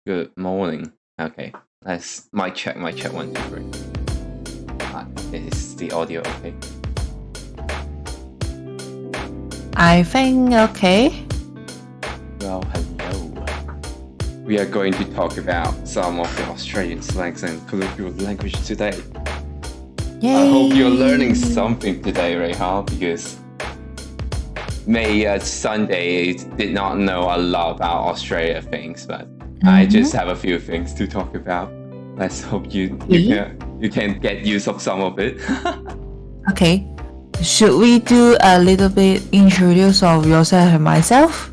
Good morning. Okay, let's mic check, 1, 2, 3. Is the audio okay? I think okay. Well, hello. We are going to talk about some of the Australian slangs and colloquial language today. Yay! I hope you're learning something today, Reiha, because Sunday did not know a lot about Australia things, but I just have a few things to talk about. Let's hope you can get use of some of it. Okay. Should we do a little bit introduce of yourself and myself?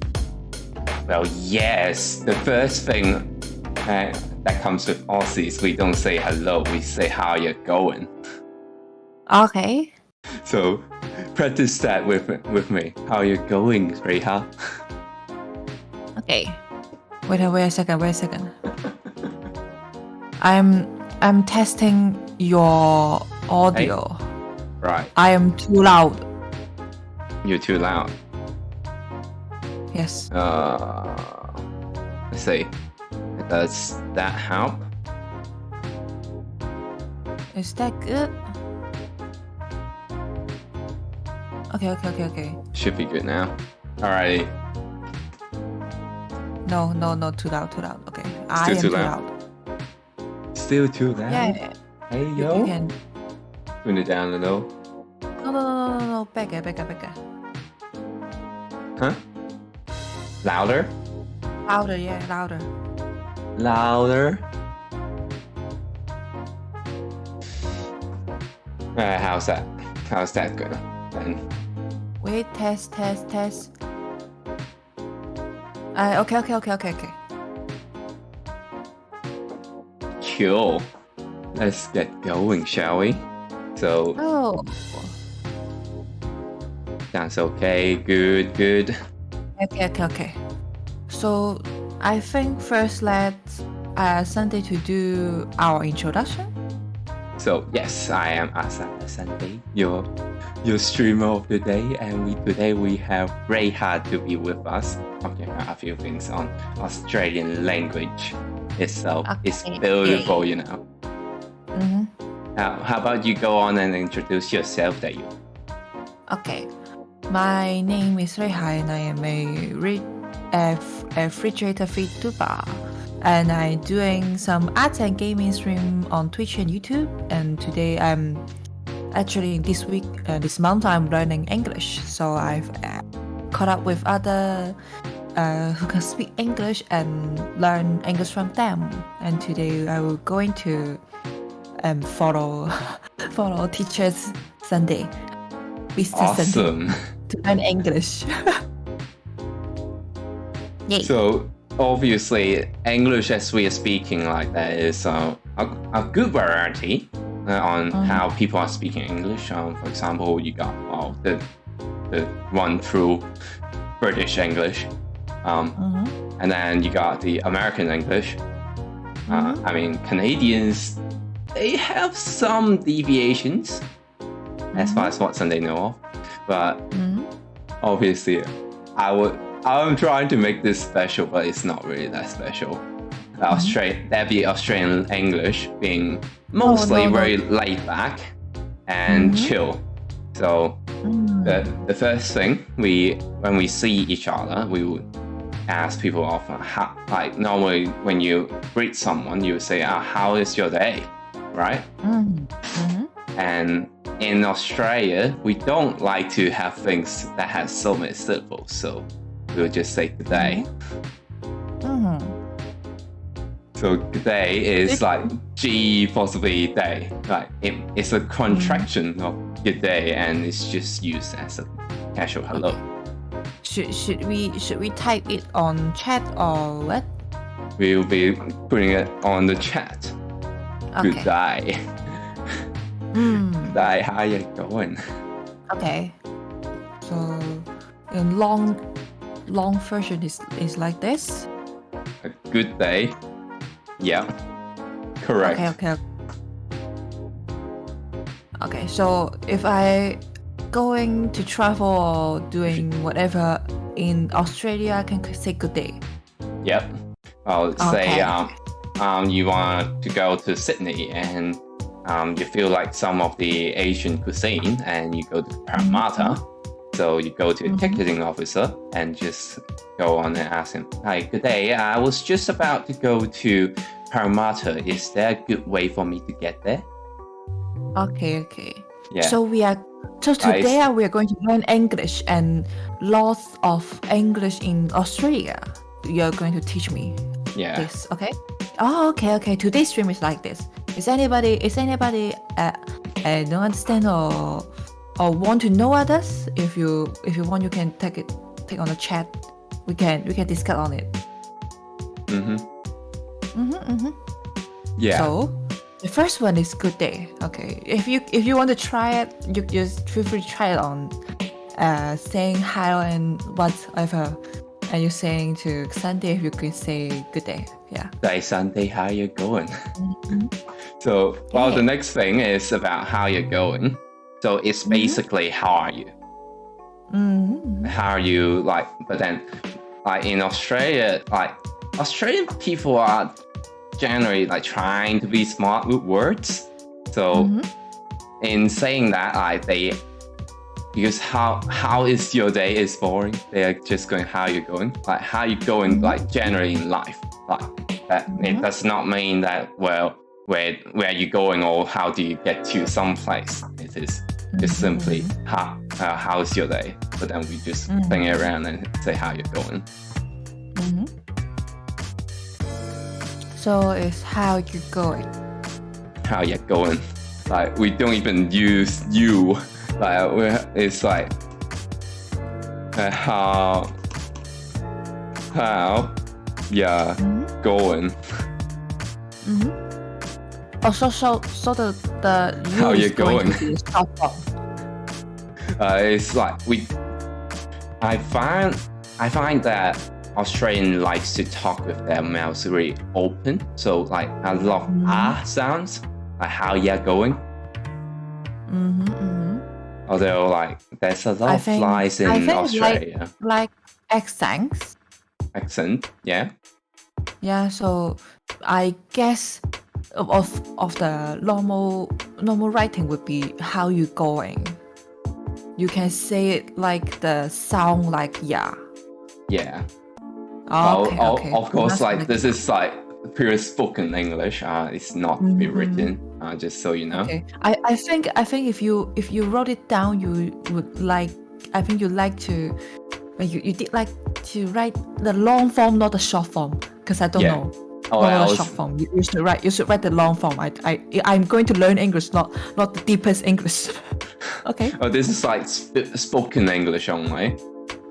Well, yes. The first thing that comes with Aussies, we don't say hello, we say how you're going. Okay. So practice that with me. How you going, Reiha? Okay. Wait a second. I'm testing your audio. Hey? Right. I am too loud. You're too loud. Yes. Let's see. Does that help? Is that good? Okay. Should be good now. Alrighty. No, too loud. Okay. I am too loud? Still too loud? Yeah. Hey, You yo. can. Turn it down a little. No. Bigger. Huh? Louder? Louder, yeah, louder. Louder? How's that? How's that good? Then Wait, test. Okay. cool. Let's get going, shall we? So Oh. that's okay. Good. Okay. So I think first let's Sunday to do our introduction. So yes, I am Asana Sunday, your streamer of the day, and today we have Reiha to be with us, talking about a few things on Australian language itself. It's beautiful, you know. How about you go on and introduce yourself, that you? Okay, my name is Reiha and I am a refrigerator VTuber, and I'm doing some art and gaming stream on Twitch and YouTube. And today I'm actually this month I'm learning English, so I've caught up with other who can speak English and learn English from them. And today I will going to follow Teachers Sunday, Business Awesome. Sunday, to learn English. Yay. So obviously, English as we are speaking like that is a good variety on how people are speaking English. For example, you got the one through British English, and then you got the American English. I mean, Canadians, they have some deviations as far as what they know of, but obviously, I'm trying to make this special, but it's not really that special. That'd be Australian English, being mostly very laid back and chill. So the first thing when we see each other, we would ask people often, like normally when you greet someone, you would say, "How is your day?" Right? And in Australia, we don't like to have things that have so many syllables, so we'll just say today. So today is like G possibly day. Like it's a contraction of good day, and it's just used as a casual hello. Should we type it on chat or what? We'll be putting it on the chat. Okay. Good day. Good day, how you going? Okay. So in long version is like this. A good day. Yeah. Correct. Okay, so if I going to travel or doing whatever in Australia, I can say good day. Yep. Well, say Okay. you want to go to Sydney and you feel like some of the Asian cuisine and you go to Parramatta. So you go to a ticketing officer and just go on and ask him, "Hi, good day. I was just about to go to Parramatta. Is there a good way for me to get there?" Okay. Yeah. So today we are going to learn English and lots of English in Australia. You're going to teach me this, okay? Oh, okay. Today's stream is like this. Is anybody don't understand or want to know others? If you want, you can take on the chat. We can discuss on it. Yeah. So the first one is good day. Okay. If you want to try it, you just feel free to try it on saying hi and whatever. And you're saying to Sunday, if you could say good day. Yeah. Hey Sunday, how you going? So, well, the next thing is about how you're going. So it's basically how are you? How are you like? But then, like in Australia, like Australian people are generally like trying to be smart with words. So in saying that, like because how is your day is boring. They're just going, how you going? Like how you going? Like generally in life, like that. It does not mean that well, where are you going or how do you get to some place? It is just simply how is your day? But then we just bring it around and say how you're going. So it's how you going. How you're going. Like we don't even use you. Like it's like how yeah going. Oh, so the How you you is going going? to be short form. It's like I find that Australian likes to talk with their mouths really open. So like a lot of sounds, like how you're going. Although like there's a lot of flies in Australia. Like accents. Accent, yeah. Yeah, so I guess of the normal writing would be how you going. You can say it like the sound like yeah. Yeah. Okay. Of course, That's like this is like pure spoken English. It's not be written. Just so you know. Okay. I think if you wrote it down, you would like. I think you like to. You did like to write the long form, not the short form, because I don't know. The short form. You should write the long form. I'm going to learn English, not the deepest English. Okay. Oh, this is like spoken English only.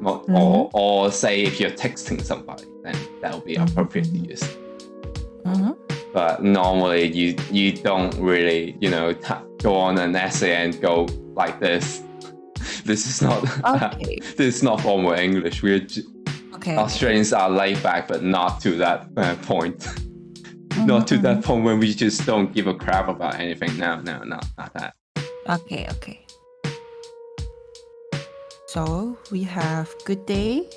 Or say if you're texting somebody, then that will be appropriate to use. But normally you don't really, go on an essay and go like this. This is not this is not formal English. Australians are laid back, but not to that point. Not to that point when we just don't give a crap about anything. No, not that. Okay. So we have good day.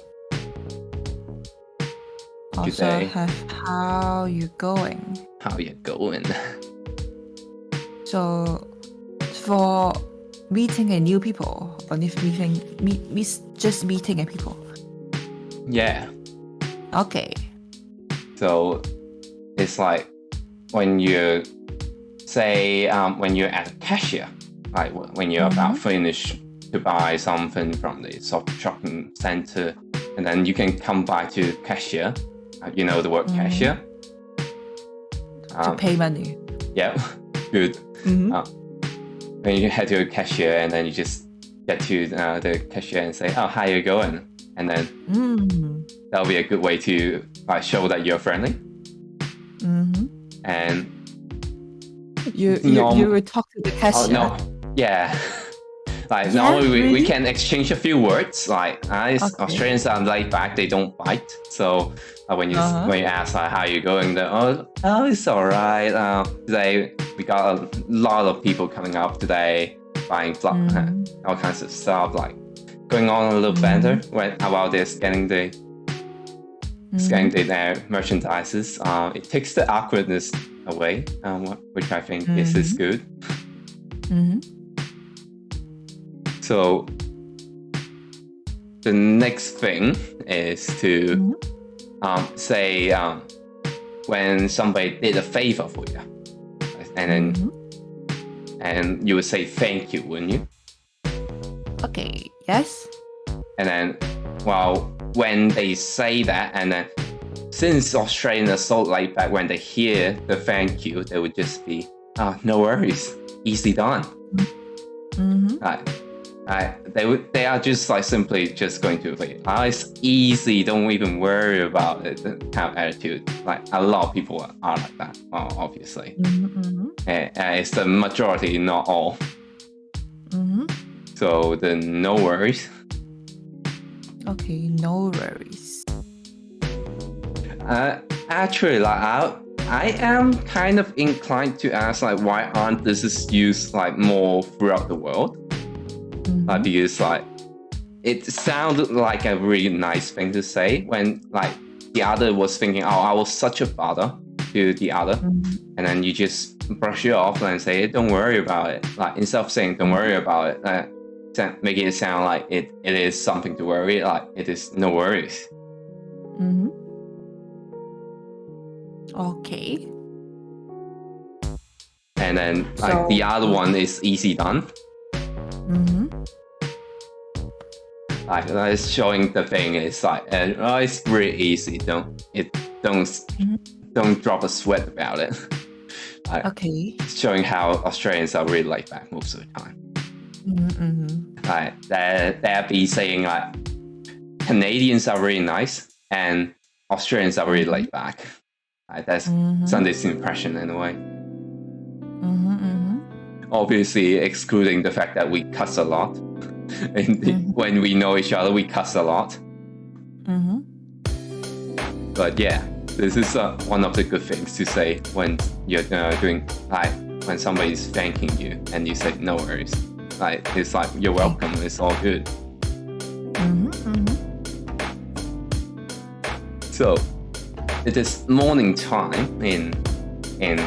Also have how you going. How you going? So for meeting a new people, or if just meeting a people. Yeah. Okay. So it's like when you say when you're at a cashier, like when you're about finished to buy something from the shopping center, and then you can come by to cashier. You know the word cashier. To pay money. Yeah, good. When you head to a cashier and then you just get to the cashier and say, "Oh, how you going?" And then that'll be a good way to show that you're friendly. And you will talk to the cashier. Oh, no, yeah. Like normally we can exchange a few words. Like Australians are laid back; they don't bite. So when you ask how you going, it's all right. Today we got a lot of people coming up today, buying all kinds of stuff, like going on a little banter about this, getting the scanning their merchandises. It takes the awkwardness away, which I think is good. So the next thing is to say when somebody did a favor for you, and then and you would say thank you, wouldn't you? Okay, yes. And then, well, when they say that, and then since Australians are so laid back, when they hear the thank you, they would just be, oh, no worries, easy done. They are just like simply just going to be, it's easy, don't even worry about it, kind of attitude. Like a lot of people are like that, obviously. It's the majority, not all. So the no worries. Okay, no worries. Actually, like I am kind of inclined to ask, like, why aren't this is used like more throughout the world? Like, because like it sounded like a really nice thing to say when like the other was thinking, oh, I was such a bother to the other, and then you just brush it off and say, don't worry about it. Like instead of saying don't worry about it, making it sound like it is something to worry, like it is no worries. Okay. And then like the other one is easy done. Like it's showing the thing is like it's really easy. Don't drop a sweat about it. Like, okay. It's showing how Australians are really laid back most of the time. Like they'll be saying like Canadians are really nice and Australians are really laid back. Like that's Sunday's impression in a way. Obviously, excluding the fact that we cuss a lot. And when we know each other, we cuss a lot. But yeah, this is one of the good things to say when you're doing like when somebody's thanking you and you say no worries. Like it's like you're welcome. It's all good. So it is morning time in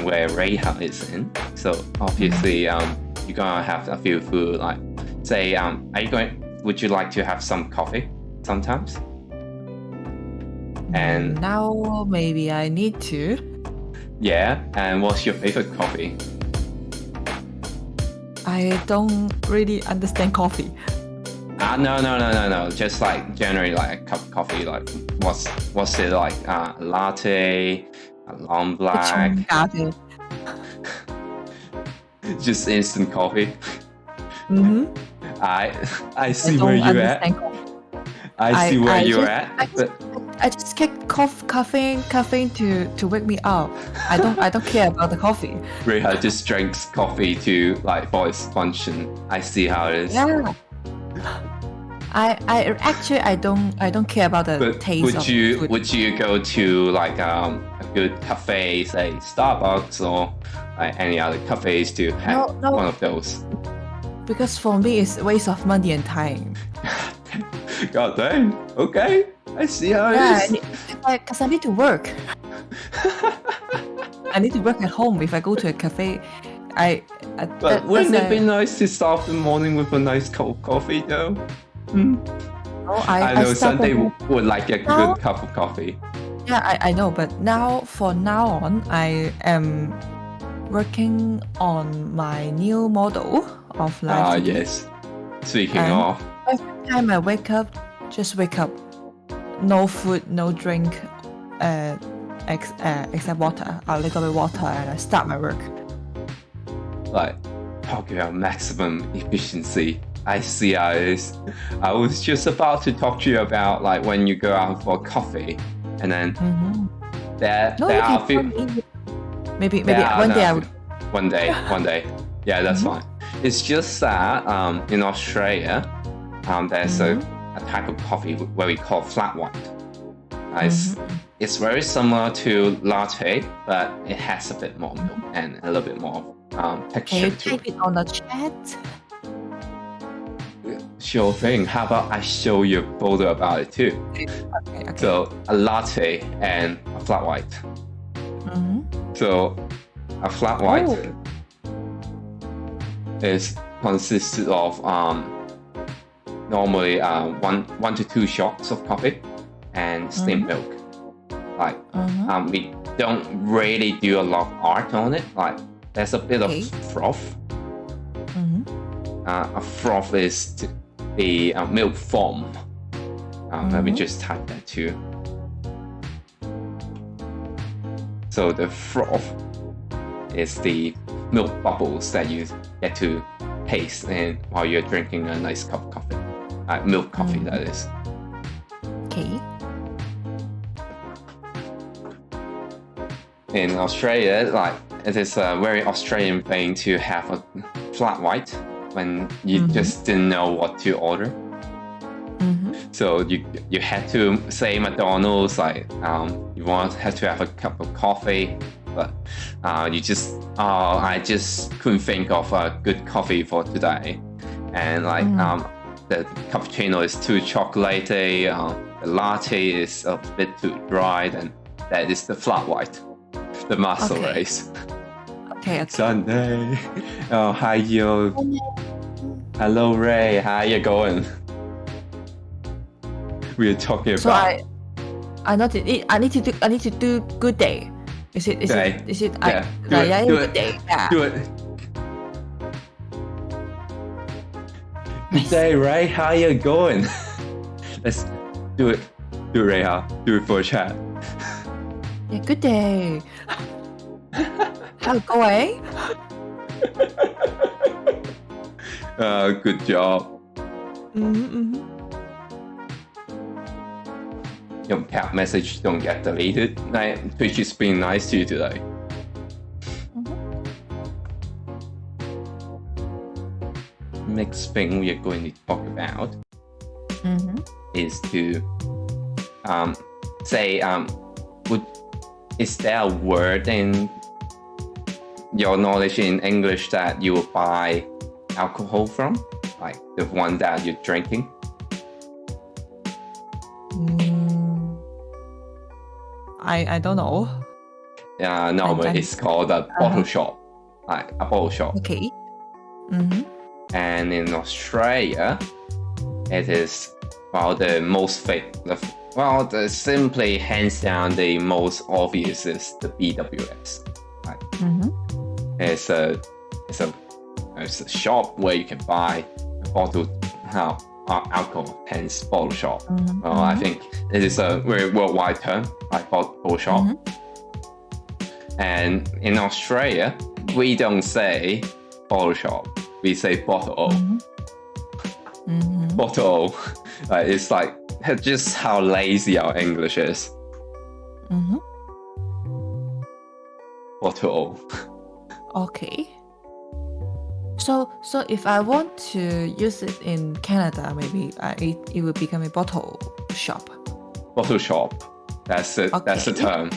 where Reiha is in. So obviously, you're gonna have a few food. Like, say, would you like to have some coffee sometimes? And now maybe I need to. Yeah. And what's your favorite coffee? I don't really understand coffee. No. Just like generally like a cup of coffee. Like, what's it like? A latte, a long black. Just instant coffee. I see where you're at. I see where you're at. I just get caffeine to wake me up. I don't care about the coffee. Reiha just drinks coffee to like for its function. I see how it is. Yeah. I don't care about the taste of food. Would you go to like a good cafe, say Starbucks or like any other cafes to have one of those? Because for me it's a waste of money and time. God dang. Okay. I see how it is. Because I need to work. I need to work at home. If I go to a cafe, But wouldn't it be nice to start the morning with a nice cup of coffee though? I know Sunday would like a good cup of coffee. Yeah, I know, but from now on, I am working on my new model of life. Yes. Speaking of, every time I wake up, just wake up. No food, no drink, except water, a little bit of water, and I start my work. Like, talking about maximum efficiency. I see how it is. I was just about to talk to you about like when you go out for coffee, and then there are a few. Maybe one day I would. One day. Yeah, that's fine. It's just that in Australia, there's a type of coffee where we call flat white. It's very similar to latte, but it has a bit more milk and a little bit more texture. Can you type it on the chat? Sure thing. How about I show you a photo about it too? Okay. So a latte and a flat white. So a flat white consists of normally 1 to 2 shots of coffee and steamed milk. Like we don't really do a lot of art on it. Like there's a bit of froth. A froth is the milk foam. Let me just type that too. So the froth is the milk bubbles that you get to taste while you're drinking a nice cup of coffee. Milk coffee, that is. Okay. In Australia, like it is a very Australian thing to have a flat white when you just didn't know what to order. So you had to say McDonald's, like you have to have a cup of coffee, but I just couldn't think of a good coffee for today, and like the cappuccino is too chocolatey, the latte is a bit too dry, then that is the flat white, the muscle race. Okay. Sunday. Oh, hi yo. Hello Ray, how you going? We are talking So about. I need to do good day. Is it? Yeah. Do it. Day. Yeah. Do it. Good day, Ray. How you going? Let's do it. Do it, Reiha. Do it for a chat. Yeah. Good day. How it going? Good job. Your cat message don't get deleted. Twitch is being nice to you today. Next thing we are going to talk about is to say, is there a word in your knowledge in English that you would buy alcohol from? Like the one that you're drinking? I don't know. Normally it's called a bottle shop. Like a bottle shop. Okay. And in Australia, it is simply hands down the most obvious is the BWS. Like, it's a shop where you can buy a bottle alcohol, hence bottle shop. I think it is a very worldwide term, like bottle shop. And in Australia, we don't say bottle shop, we say bottle. Bottle. It's like just how lazy our English is. Bottle. Okay. So if I want to use it in Canada, maybe it will become a bottle shop. Bottle shop. That's it. Okay. That's the term.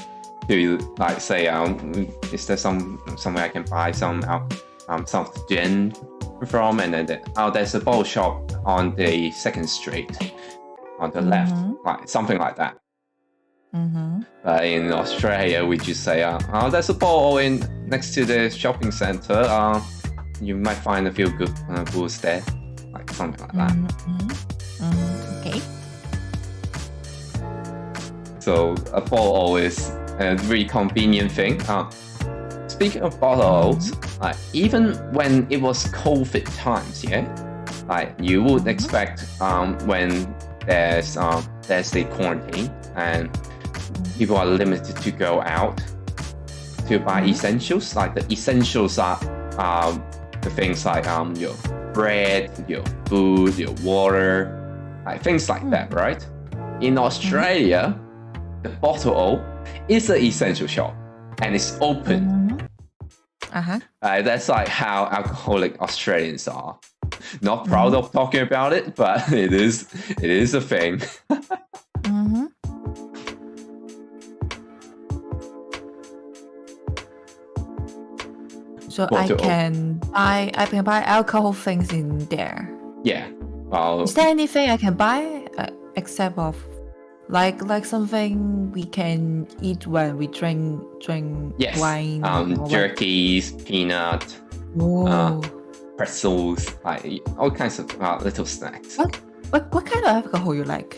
Do you like say is there somewhere I can buy some gin from, and then there's a bottle shop on the 2nd Street on the left, like something like that. But in Australia, we just say there's a bottle next to the shopping center. You might find a few good booze there, like something like that. Okay. So a bottle is a very convenient thing. Speaking of bottles, even when it was COVID times, you would expect when there's the quarantine and people are limited to go out to buy essentials. Like the essentials are the things like your bread, your food, your water, things like that, right? In Australia, the bottle is an essential shop and it's open. That's like how alcoholic Australians are. Not proud of talking about it, but it is a thing. So I can buy alcohol things in there. Yeah, Well, Is there anything I can buy except of like something we can eat when we drink yes, wine? Or jerkies, peanut, oh. pretzels, like all kinds of little snacks. What kind of alcohol you like?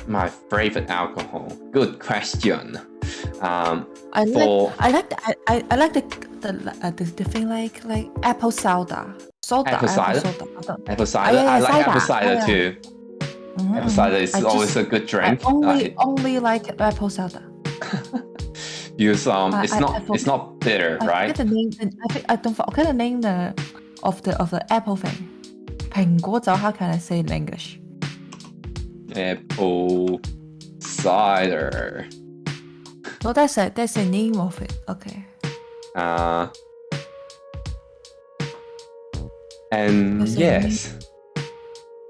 My favorite alcohol. Good question. I like the thing like apple soda. Apple cider. Apple cider. Yeah, I like cider. apple cider Yeah. too. Apple cider is always a good drink. Only like apple cider. Because it's not bitter, right? I forget the name. I don't forget the name of the apple thing. 蘋果酒, how can I say in English? Apple cider. No, that's the name of it. Okay. And yes.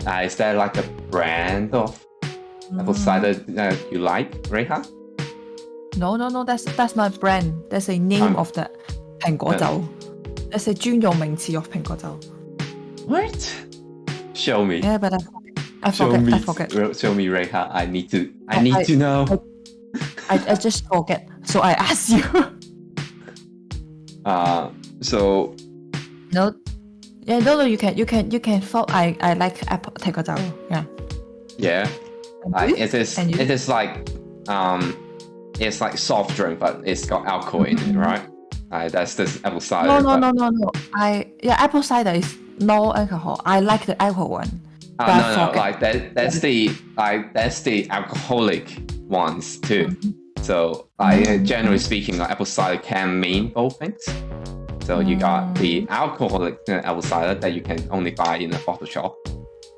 Is there like a brand of apple cider that you like, Reiha? No. That's not brand. That's a name of the 蘋果酒. That's a 專用名詞 of 蘋果酒. What? Show me. Yeah, but I forget. Show me, Reiha. I need to know. I just forget. So I ask you. So. No. Yeah, no. You can thought I like apple 蘋果酒. Yeah. Yeah. It is like it's like soft drink, but it's got alcohol in it, right? That's this apple cider. No. Apple cider is no alcohol. I like the alcohol one. No. Like that's the alcoholic ones too. So generally speaking, apple cider can mean both things. So you got the alcoholic apple cider that you can only buy in a bottle shop,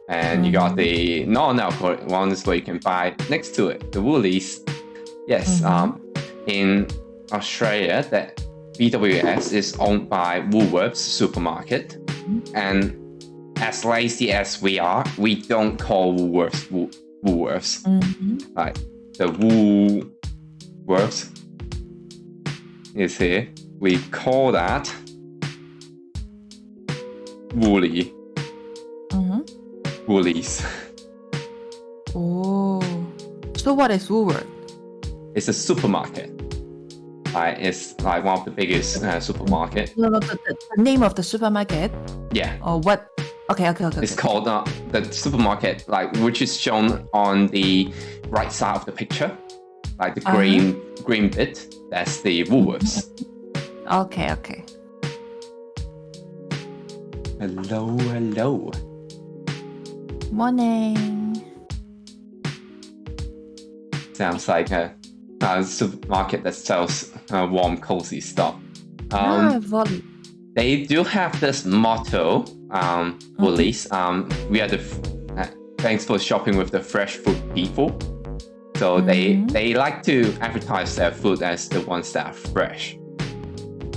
and you got the non-alcoholic ones where you can buy next to it, the Woolies. Yes, in Australia, that BWS is owned by Woolworths supermarket, and as lazy as we are, we don't call Woolworths Woolworths. Like the Woolworths is here. We call that Woolies. Woolies. Oh, so what is Woolworth? It's a supermarket. It's like one of the biggest supermarket. No, the name of the supermarket. Yeah. Or what? Okay. It's called the supermarket, like which is shown on the right side of the picture, like the green bit. That's the Woolworths. Okay. Hello. Morning. Sounds like a supermarket that sells warm, cozy stuff. They do have this motto, Woolies. We are thanks for shopping with the fresh food people. So they like to advertise their food as the ones that are fresh,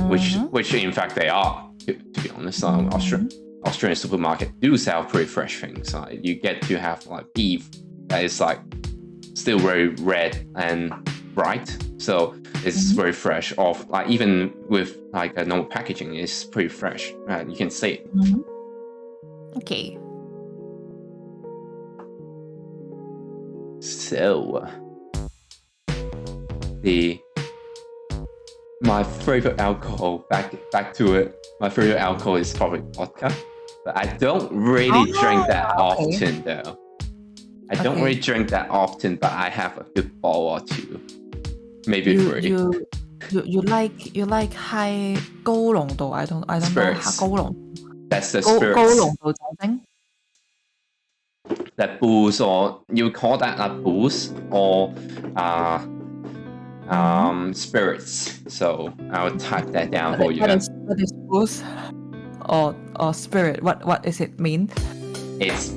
which in fact they are. To be honest, Australian supermarket do sell pretty fresh things. You get to have like beef that is like still very red and bright, so it's very fresh. Of like even with like a normal packaging, it's pretty fresh. You can see it. Okay. So my favorite alcohol, back to it. My favorite alcohol is probably vodka, but I don't really drink that often though. I don't really drink that often, but I have a good bottle or two, maybe three. You like high 高濃度? I don't Spirits. know 高濃. That's the spirits. 高濃度酒精. That booze, or you call that a booze or spirits. So I'll type that down for you. What is booze or spirit? What does it mean? It's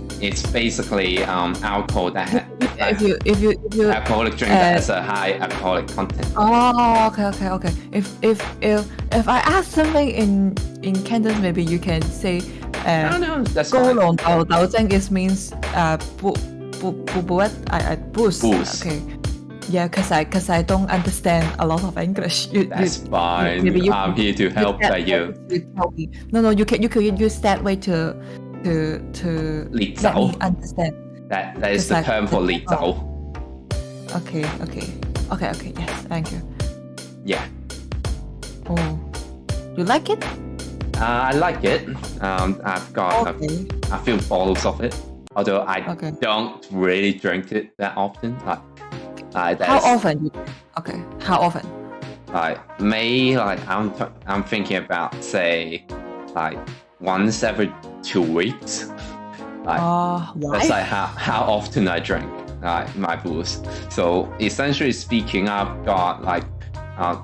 basically alcohol that if you alcoholic drink that has a high alcoholic content. Oh, okay. If I ask something in Canton, maybe you can say No, that's 高 fine. 濃度酒精 is means booze. Okay. Yeah, cause I don't understand a lot of English. That's fine. Maybe I'm here to help you. No, you can use that way to to 烈 let me 酒 understand. that is the term for 烈酒 Okay. Yes, thank you. yeah Oh, you like it? I like it. I've got Okay. a few bottles of it, although I Okay. don't really drink it that often. How That's often? Okay. How often? like May. Like I'm thinking about say like once every 2 weeks. Like that's Why? like how often I drink my booze. So essentially speaking, I've got like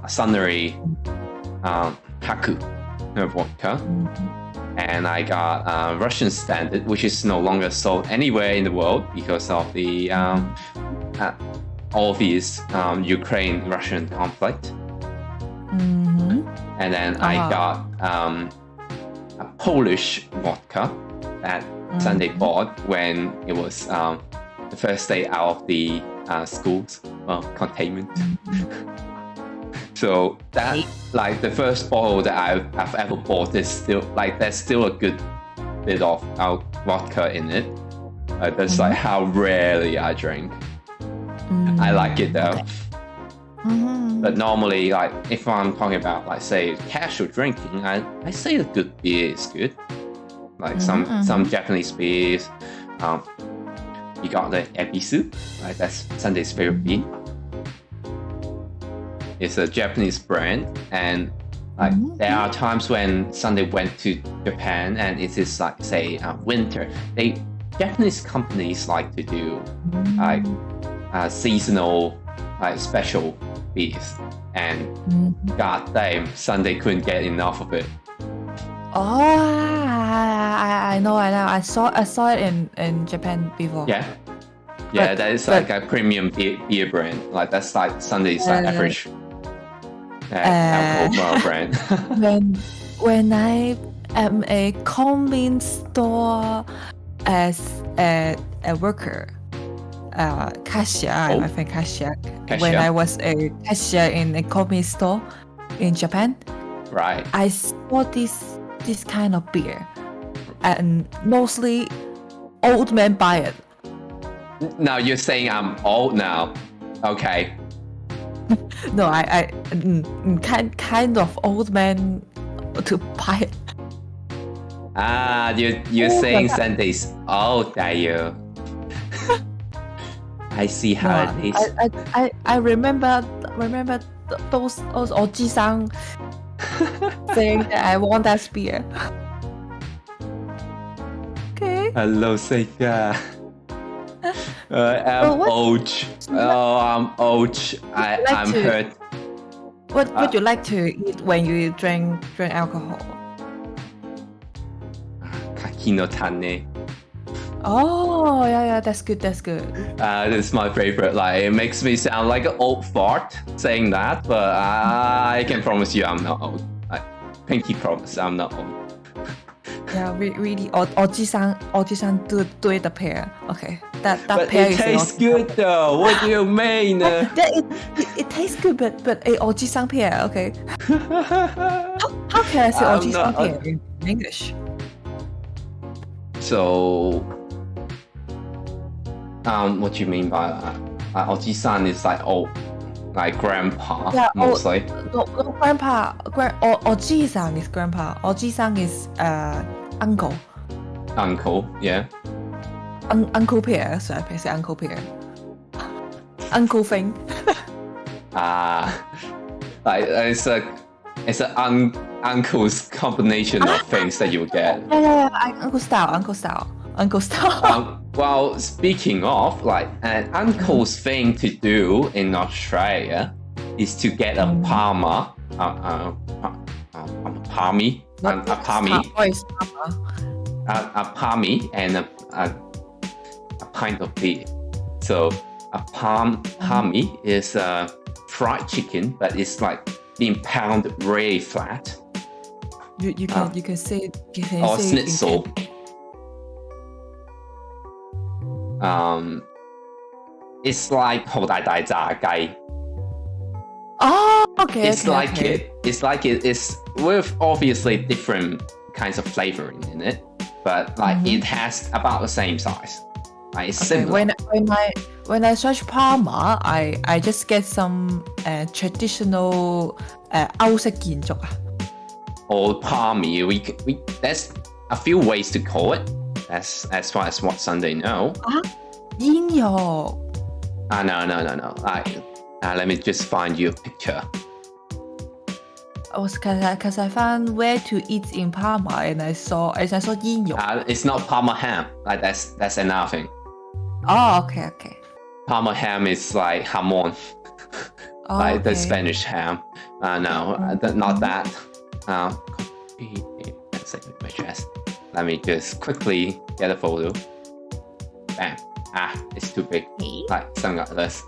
Suntory Haku vodka. And I got Russian Standard, which is no longer sold anywhere in the world because of the obvious Ukraine-Russian conflict. And then I got a Polish vodka that Sunday bought when it was the first day out of the schools containment. So that like the first bottle that I've ever bought is still like there's still a good bit of vodka in it. That's like how rarely I drink. I like it though. But normally, like if I'm talking about like say casual drinking, I say a good beer is good. Like some Japanese beers. You got the ebisu, like that's Sunday's favorite beer. It's a Japanese brand, and like there are times when Sunday went to Japan, and it is like say winter. Japanese companies like to do like seasonal like special beers, and god damn, Sunday couldn't get enough of it. Oh, I know. I saw it in Japan before. Yeah, that is like a premium beer brand. Like that's like Sunday's average alcohol brand. when I am a convenience store as a worker, cashier, I think cashier. When I was a cashier in a convenience store in Japan, right? I saw this kind of beer, and mostly old men buy it. Now you're saying I'm old now, okay? No, I kind of old man to buy it. You're saying Sunday's old, are you? I see how it is. I remember those おじさん saying that I want that beer. Okay. Hello, Seika. I'm old. I'm old. I'm hurt. What would you like to eat when you drink alcohol? Kaki no tane. Oh, yeah, that's good. This is my favorite. Like it makes me sound like an old fart saying that, but I can promise you I'm not old. Pinky promise I'm not old. Yeah, really, おじさん do the pair. Okay, that but pair it is tastes good though. What do you mean? It tastes good, but a おじさん pair. Okay. How can I say おじさん pair in English? So, what do you mean by that? おじさん is like old, like grandpa, mostly. No, grandpa. おじさん is grandpa. おじさん is uncle. Uncle, yeah. Uncle pair. So I say uncle pair. Uncle thing. Like it's an uncle's combination of things that you get. Yeah. Uncle style. Well, speaking of, like an uncle's thing to do in Australia is to get a palmy, and a pint of beer. So a palmy is fried chicken, but it's like being pounded really flat. You can say or schnitzel. It's like 好大大炸雞. Oh, okay. It's like it. It's with obviously different kinds of flavoring in it, but like it has about the same size. Like it's Okay, similar. when I search Parma, I just get some traditional 歐式建築啊。Or palmy, we there's a few ways to call it. As far as what Sunday know. 煙肉。No. Let me just find you a picture. Because I found where to eat in Parma and I saw 煙肉。It's not Parma ham. Like that's another thing. Oh, okay. Parma ham is like jamon, like the Spanish ham. No, not that. Let's say my chest. Let me just quickly get a photo. Bam. It's too big. Like something like this.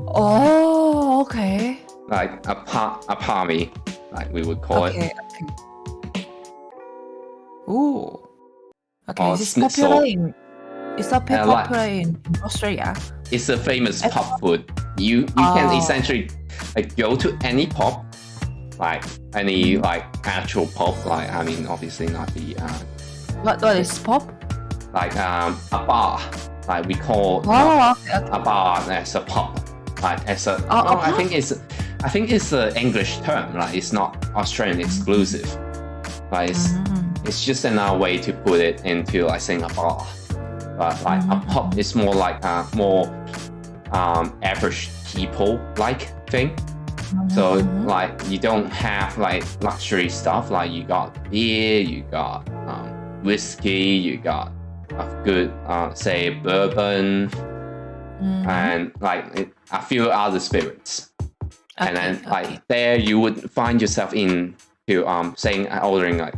Oh, okay. Like a palmy, like we would call it. Okay. Ooh. Okay, Or is this popular popular like, in Australia? It's a famous pub food. You can essentially like go to any pub, like any like actual pub. Like I mean, obviously not the What is pop? like a bar. Like we call a bar as a pub. Like as a I think it's an English term. Like it's not Australian exclusive. Like it's just another way to put it into like saying a bar. But like a pub is more like a more average people like thing. So like you don't have like luxury stuff. Like you got beer, you got whiskey, you got a good say bourbon, and like a few other spirits. And then like there you would find yourself in to ordering like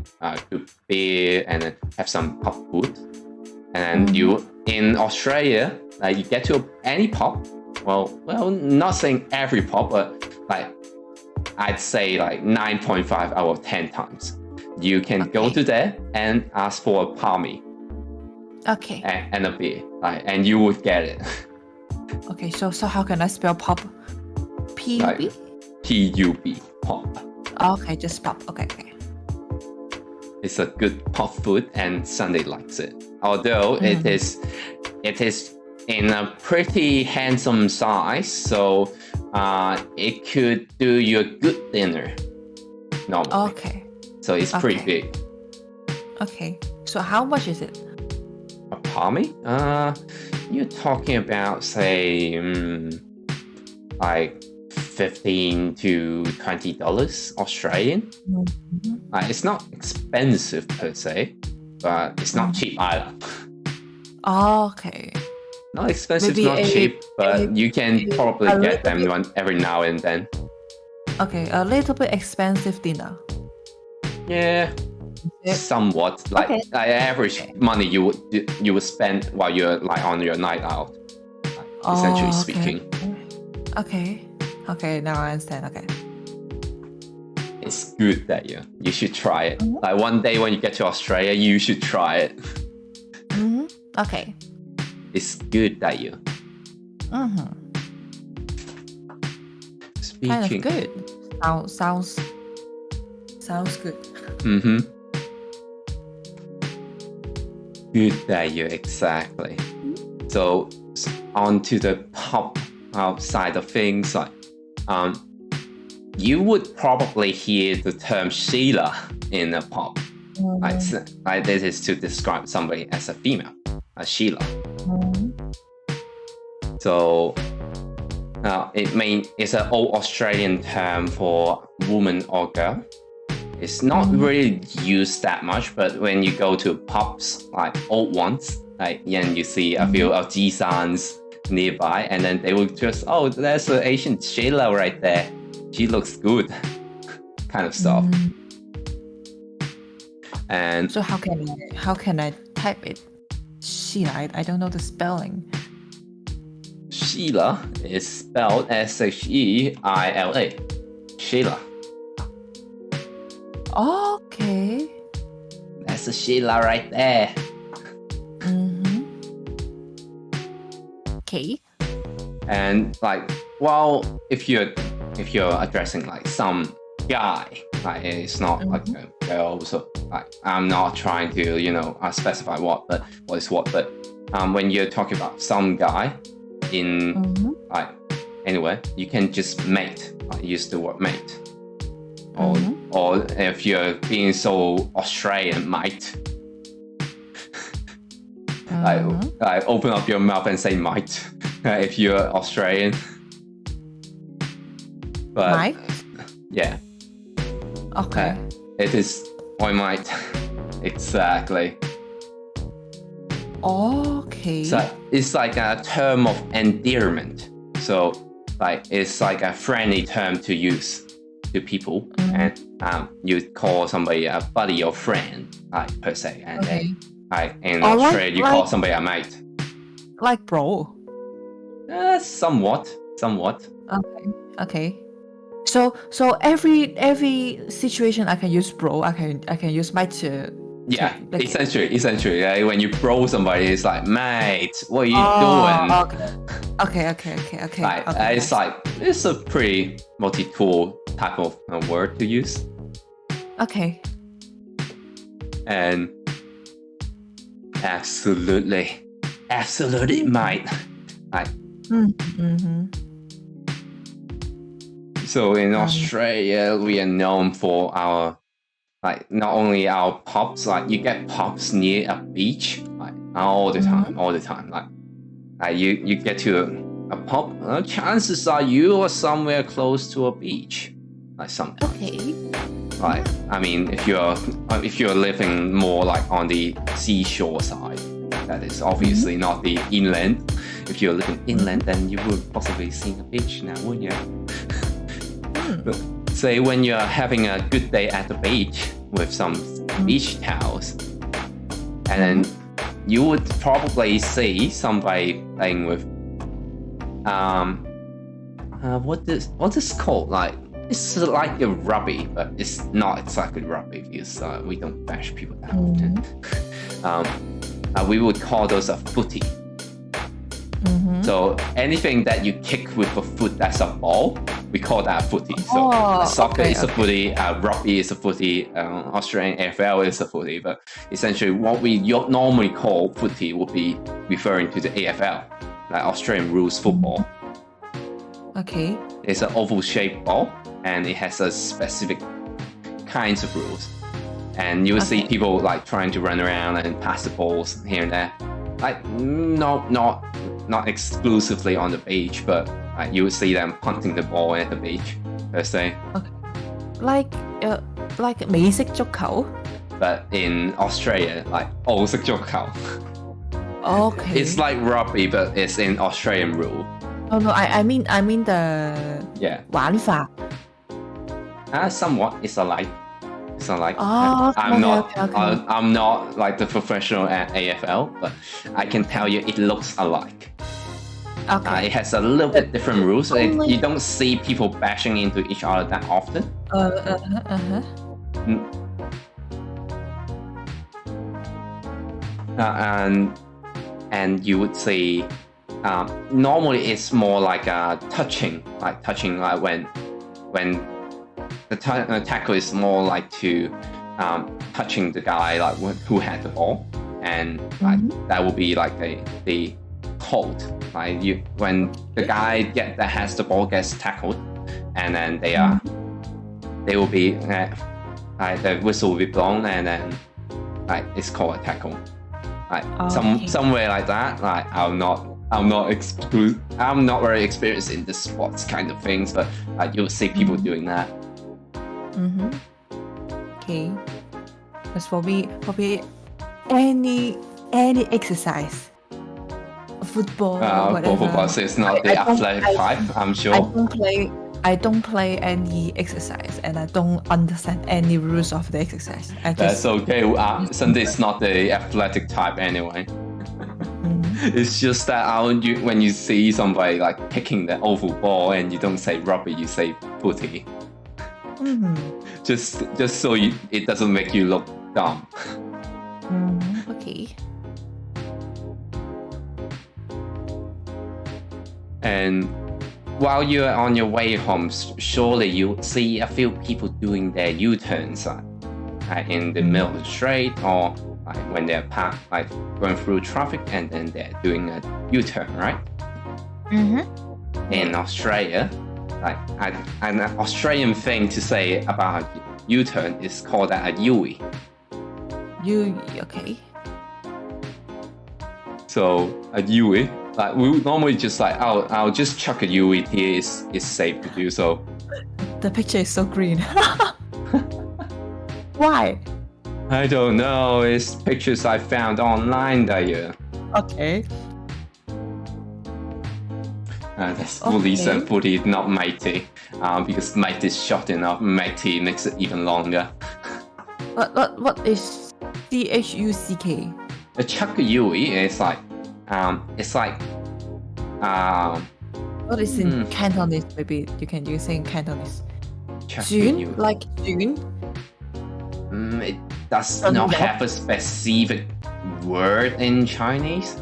good beer and then have some pub food. And then you in Australia, like you get to any pub. Well, not saying every pub, but like I'd say like 9.5 out of 10 times, you can go to there and ask for a palmy. Okay. And a beer, like, and you would get it. Okay, so how can I spell pub? P-U-B? Like, P-U-B, pub. Okay, just pub. Okay. It's a good pub food, and Sunday likes it. Although it is in a pretty handsome size, so it could do you a good dinner normally. Okay. So it's pretty big. Okay. So how much is it? A palmy? You're talking about say like $15 to $20 Australian. It's not expensive per se, but it's not cheap either. Okay. Not expensive, Maybe not cheap, but you can probably get them one every now and then. Okay, a little bit expensive dinner. Yeah, somewhat. Like average money you would spend while you're like on your night out, essentially speaking. Okay, now I understand. Okay. It's good that you should try it. Like one day when you get to Australia, you should try it. Okay. It's good that you. Speaking. Kind of good. Sounds good. Good that you exactly. So on to the pub side of things, like you would probably hear the term Sheila in a pub. Like this is to describe somebody as a female, a Sheila. So it's an old Australian term for woman or girl. It's not really used that much, but when you go to pubs, like old ones, like and you see a few of Jisans nearby, and then they will just, there's an Asian Sheila right there. She looks good, kind of stuff. And so how can I type it? Sheila, I don't know the spelling. Sheila is spelled S-H-E-I-L-A. Sheila. Okay. That's a Sheila right there. Okay. And like, if you're addressing like some guy, like it's not like a girl, so I'm not trying to, specify what is what. But when you're talking about some guy in anywhere, you can just mate. Use the word mate. Or if you're being so Australian, mate. Like open up your mouth and say mate if you're Australian. But Mate? yeah. Okay. It is oi mate. Exactly. Okay. So it's like a term of endearment. So it's like a friendly term to use to people, and you call somebody a buddy or friend, per se, and then in Australia you call somebody a mate. Like bro. Somewhat. Okay. So every situation I can use bro. I can use mate to. Yeah, essentially. When you bro somebody, it's like, mate, what are you doing? Okay. It's a pretty multi-tool type of word to use. Okay. And absolutely, mate. So in Australia, we are known for our not only our pubs, you get pubs near a beach, all the time. You get to a pub, chances are you are somewhere close to a beach, sometimes. Okay. I mean, if you're living more on the seashore side, that is obviously not the inland. If you're living inland, then you would possibly see a beach now, wouldn't you? Say when you're having a good day at the beach with some beach towels, and then you would probably see somebody playing with what is called, it's like a rugby, but it's not exactly rugby because we don't bash people that often. We would call those a footy. So anything that you kick with a foot that's a ball, we call that a footy. So soccer is a footy, rugby is a footy, Australian AFL is a footy. But essentially what we normally call footy would be referring to the AFL, like Australian rules football. Okay. It's an oval-shaped ball, and it has a specific kinds of rules. And you will see people trying to run around and pass the balls here and there. Not exclusively on the beach, but you would see them punting the ball at the beach per se. Okay. Like 美式足球. But in Australia, 澳式足球. Okay. It's like rugby, but it's in Australian rule. Oh no, I mean the 玩法. Somewhat, it's alike. Oh, okay, I'm not the professional at AFL, but I can tell you it looks alike. Okay. It has a little bit different rules. So you don't see people bashing into each other that often. And you would see normally it's more touching, when the tackle is more to touching the guy who had the ball, and that will be the hold. When the guy that has the ball gets tackled, and then they will be the whistle will be blown, and then it's called a tackle. Somewhere like that. I'm not very experienced in the sports kind of things, but you'll see people doing that. Okay. As for me, any exercise, football, whatever. Football, so it's not the athletic type, I'm sure. I don't play any exercise, and I don't understand any rules of the exercise. That's okay. Sunday is not the athletic type anyway. It's just that when you see somebody kicking the oval ball, and you don't say rugby, you say footy. Just so it doesn't make you look dumb. Okay. And while you're on your way home, surely you'll see a few people doing their U-turns. in the middle of the street, or like when they're like going through traffic and then they're doing a U-turn, right? In Australia, like an Australian thing to say about a U-turn is called a Yui. Okay. So a Yui, like we would normally just like, I'll just chuck a Yui here. It's safe to do so. The picture is so green. Why? I don't know. It's pictures I found online that year. Okay. That's Lisa and Footy, not Mighty. Because Mighty is short enough. Mighty makes it even longer. What is CHUCK? The chuck a Yui is like, it's like, what is in Cantonese? Maybe you can use it in Cantonese. June? Like June? It does not have a specific word in Chinese.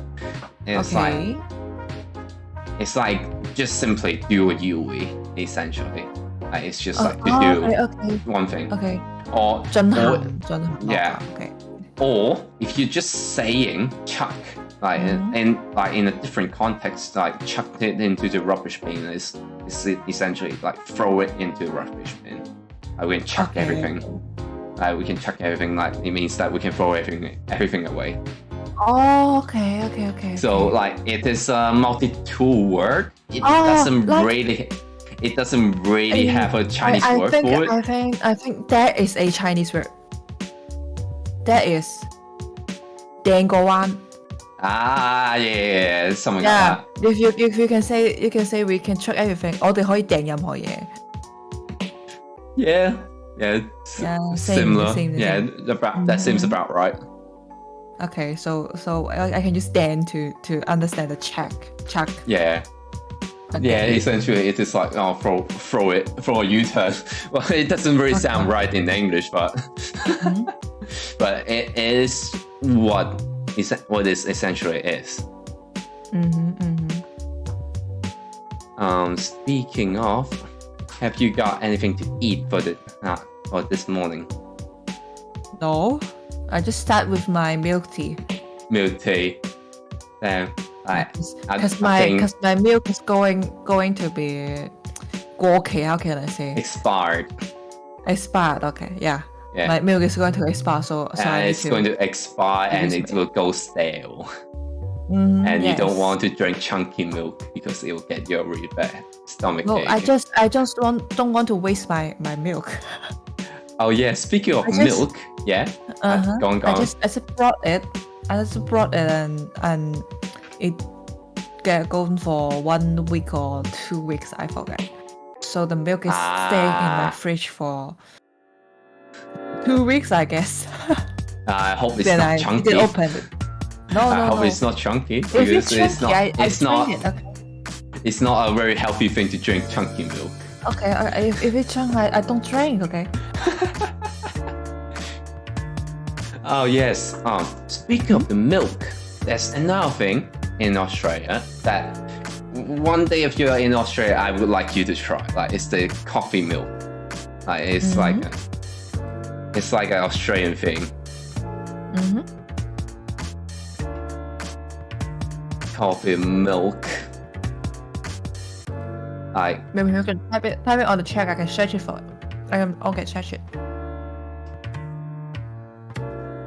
It's like just simply do a Yui, essentially. Like it's just like to do one thing. Okay. Or yeah. Okay. Or if you're just saying chuck, like in a different context, like chuck it into the rubbish bin is essentially like throw it into the rubbish bin. Like we can chuck everything. We can chuck everything. Like it means that we can throw everything away. Oh, okay. So like it is a multi-tool word. It doesn't really have a Chinese word for it. I think there is a Chinese word. There is 掟個彎. Yeah, something like that. If you can say we can chuck everything. 我哋可以掟任何嘢. Yeah, similar. Same. That seems about right. Okay, so I can use "dan" to understand the chuck. Yeah. Okay. Yeah, essentially it is like throw a U-turn. Well, it doesn't really sound right in English, but but it is what this essentially is. Speaking of, have you got anything to eat for this morning? No, I just start with my milk tea. Milk tea. Because my milk is going to be 過期. How can I say? Expired. Okay, yeah. My milk is going to expire, so it's going to expire and it will go stale. And you don't want to drink chunky milk because it will get you a really bad stomach ache. No, I just don't want to waste my milk. Oh yeah, speaking of milk, yeah. Go on. I just brought it and it get gone for 1 week or 2 weeks, I forget. So the milk is staying in my fridge for 2 weeks, I guess. I hope it's not chunky. Then I didn't open it. No. I hope it's not chunky. If it's chunky, It's not a very healthy thing to drink chunky milk. Okay, if it's chunky, I don't drink, okay? Oh yes. Speaking of the milk, there's another thing in Australia that one day if you're in Australia, I would like you to try. Like it's the coffee milk. Like it's like an Australian thing. Coffee milk. Like maybe you can type it on the chat. I can search it for it. I'll get search it.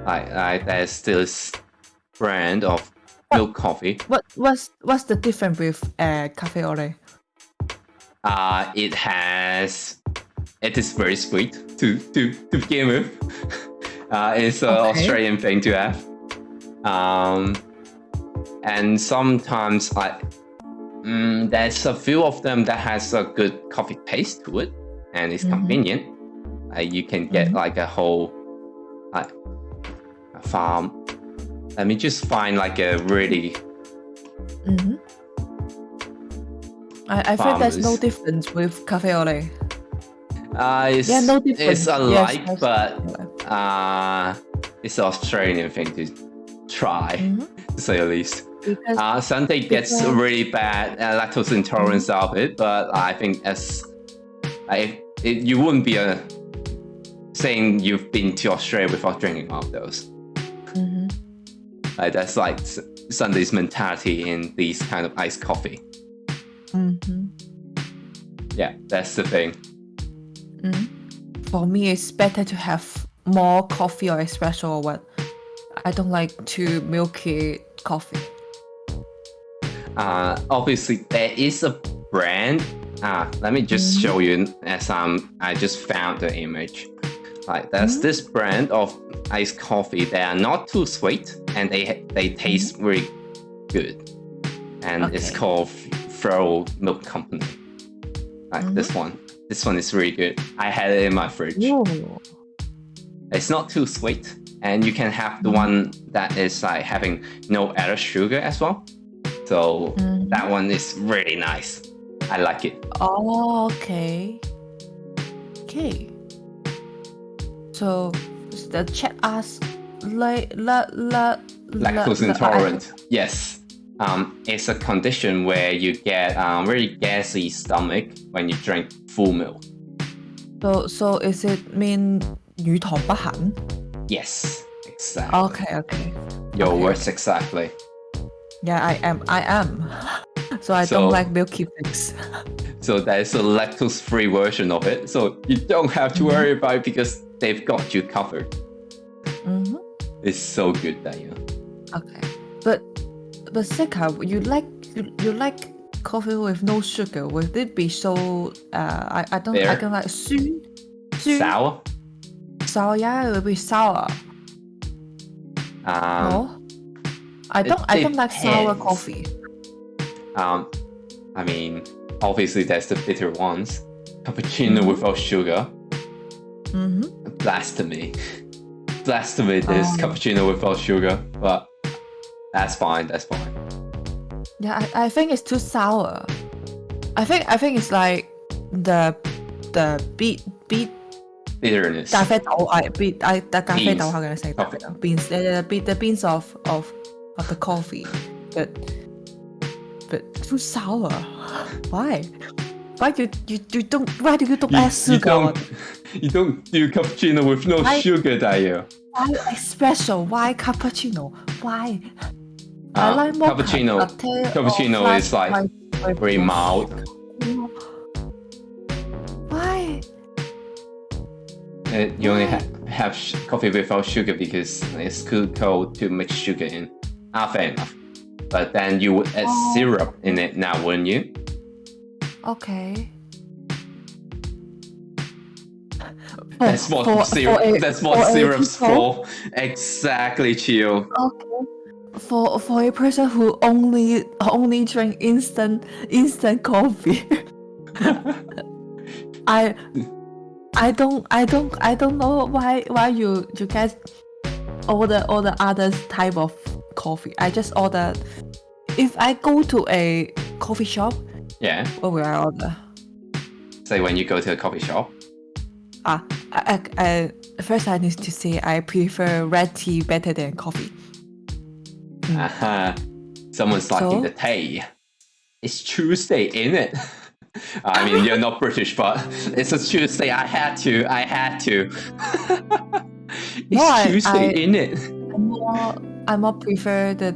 Like there's this brand of milk coffee. What's the difference with cafe au lait? It is very sweet to begin with. It's an Australian thing to have. And sometimes there's a few of them that has a good coffee taste to it, and it's convenient. You can get like a whole a farm. Let me just find like a really. I think there's no difference with cafe au lait. No difference. It's alike, yes, but it's an Australian thing to try, to say the least. Sunday gets really bad lactose intolerance out of it, but I think you wouldn't be saying you've been to Australia without drinking one of those. Mm-hmm. Like that's like Sunday's mentality in these kind of iced coffee. Mm-hmm. Yeah, that's the thing. For me, it's better to have more coffee or espresso or what. I don't like too milky coffee. Obviously, there is a brand. Let me just show you as I just found the image. Like there's this brand of iced coffee. They are not too sweet and they taste really good. And it's called Flow Milk Company. Like this one. This one is really good. I had it in my fridge. Ooh. It's not too sweet. And you can have the one that is like having no added sugar as well. So that one is really nice. I like it. Oh, okay. Okay. So the chat asks, Lactose intolerant. Yes. It's a condition where you get very gassy stomach when you drink full milk. So is it mean 乳糖不行? Yes, exactly. Okay. Your words exactly. Yeah, I am. So I don't like milky things. So there's a lactose-free version of it. So you don't have to worry about it because they've got you covered. It's so good, Daniel. Okay, but Sika, you like coffee with no sugar? Would it be so? I can like sour. Sour, yeah, it will be sour. No, I don't like sour coffee. I mean, obviously there's the bitter ones. Cappuccino without sugar. Blasphemy. There's cappuccino without sugar, but that's fine. Yeah, I think it's too sour. I think it's like the bitterness. 咖啡豆 how can I say that? Beans, the beans of the coffee, but too sour. Why? Why do you don't add sugar? You don't do cappuccino with no sugar, Daya. Why espresso? Why cappuccino? Why? I like more cappuccino. Cappuccino is like very mild. Why? You only have coffee without sugar because it's too cold to mix sugar in. Fair enough. But then you would add syrup in it now, wouldn't you? Okay. That's what syrup's for. Exactly, Chill. Okay. For a person who only drink instant coffee, I don't know why you guys order other type of coffee. I just order. If I go to a coffee shop, what will I order? Say when you go to a coffee shop. First I need to say I prefer red tea better than coffee. Someone's liking the tea. It's Tuesday, ain't it? I mean, you're not British, but it's a Tuesday. I had to. It's Tuesday, ain't it? I more prefer the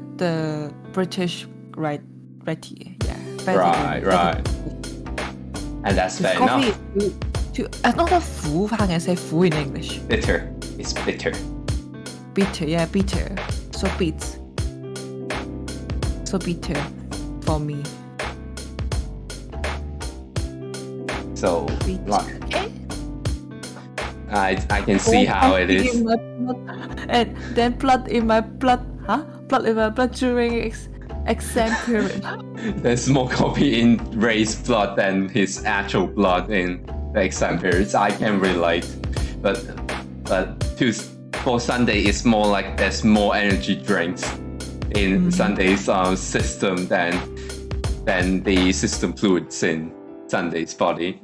British red tea. Yeah. Right. And that's fair enough. Not fu, how can I say fu in English? Bitter. It's bitter. Bitter, yeah, bitter. So bitter for me. So, bitter. Okay. I can see how it is. And then blood in my blood during exam period. There's more coffee in Ray's blood than his actual blood in the exam periods. I can relate, but for Sunday it's more like there's more energy drinks in Sunday's system than the system fluids in Sunday's body.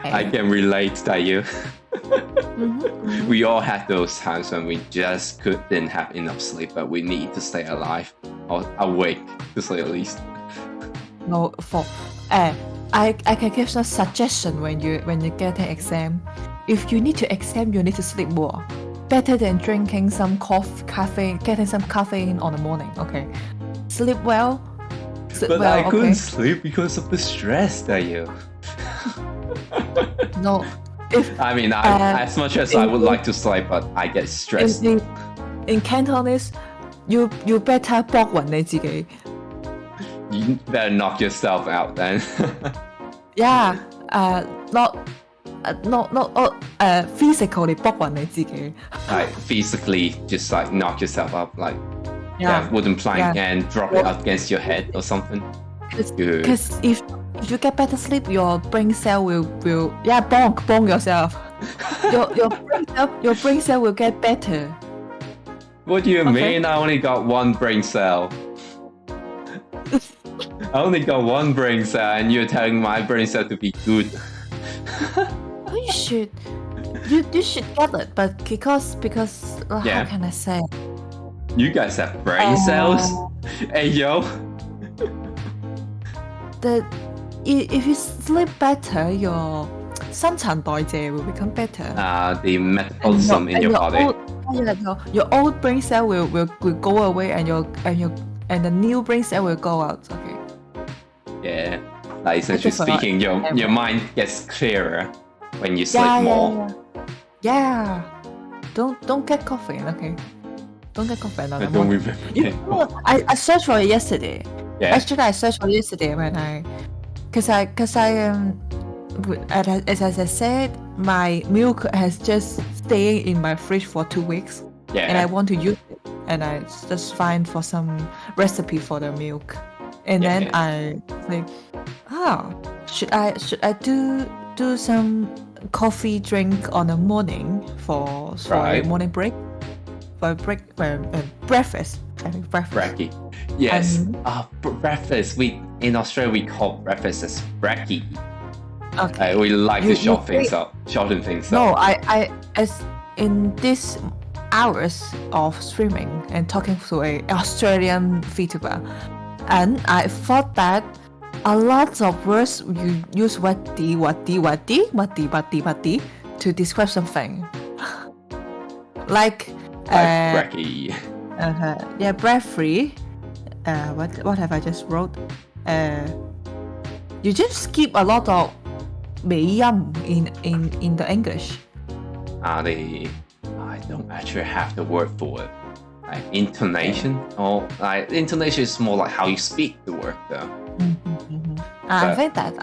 I can relate that you. We all had those times when we just couldn't have enough sleep, but we need to stay alive or awake to say at least. No, I can give some suggestion when you get an exam. if you need to exam, you need to sleep more. Better than drinking some caffeine, getting some caffeine on the morning. Okay, sleep well. But I couldn't sleep because of the stress that you. No, I mean, as much as I would like to sleep, but I get stressed. In Cantonese, you better 搏暈你自己. You better knock yourself out then. Yeah, not physically 搏暈你自己. Like physically, just like knock yourself up, like wooden plank and drop it against your head or something. Because if you get better sleep, your brain cell will bonk yourself. your brain cell will get better. What do you mean? I only got one brain cell. I only got one brain cell, and you're telling my brain cell to be good. You should get it, but because how can I say? You guys have brain cells? Hey yo. If you sleep better, your 新陳代謝 will become better. The metabolism in your body. Your old brain cell will go away, and the new brain cell will go out. Okay. Yeah, like essentially speaking, your mind gets clearer when you sleep more. Yeah. Don't get caffeine, okay? Don't get caffeine. I don't remember. I searched for it yesterday. Yeah. Actually, I searched for it yesterday because as I said, my milk has just stayed in my fridge for 2 weeks. Yeah. And I want to use it, and I just find for some recipe for the milk, and then I think, should I do some coffee drink on the morning for a morning break, for breakfast. I think breakfast. Brekkie. Yes. Breakfast. In Australia we call breakfast as brekkie. Okay. We like to shorten things up. No, I as in this hours of streaming and talking to an Australian VTuber, and I thought that a lot of words you use wati to describe something. like brekkie. Breath free. What have I just wrote? You just skip a lot of 尾音 in the English. I don't actually have the word for it. Like intonation, or like intonation is more like how you speak the word though. I think that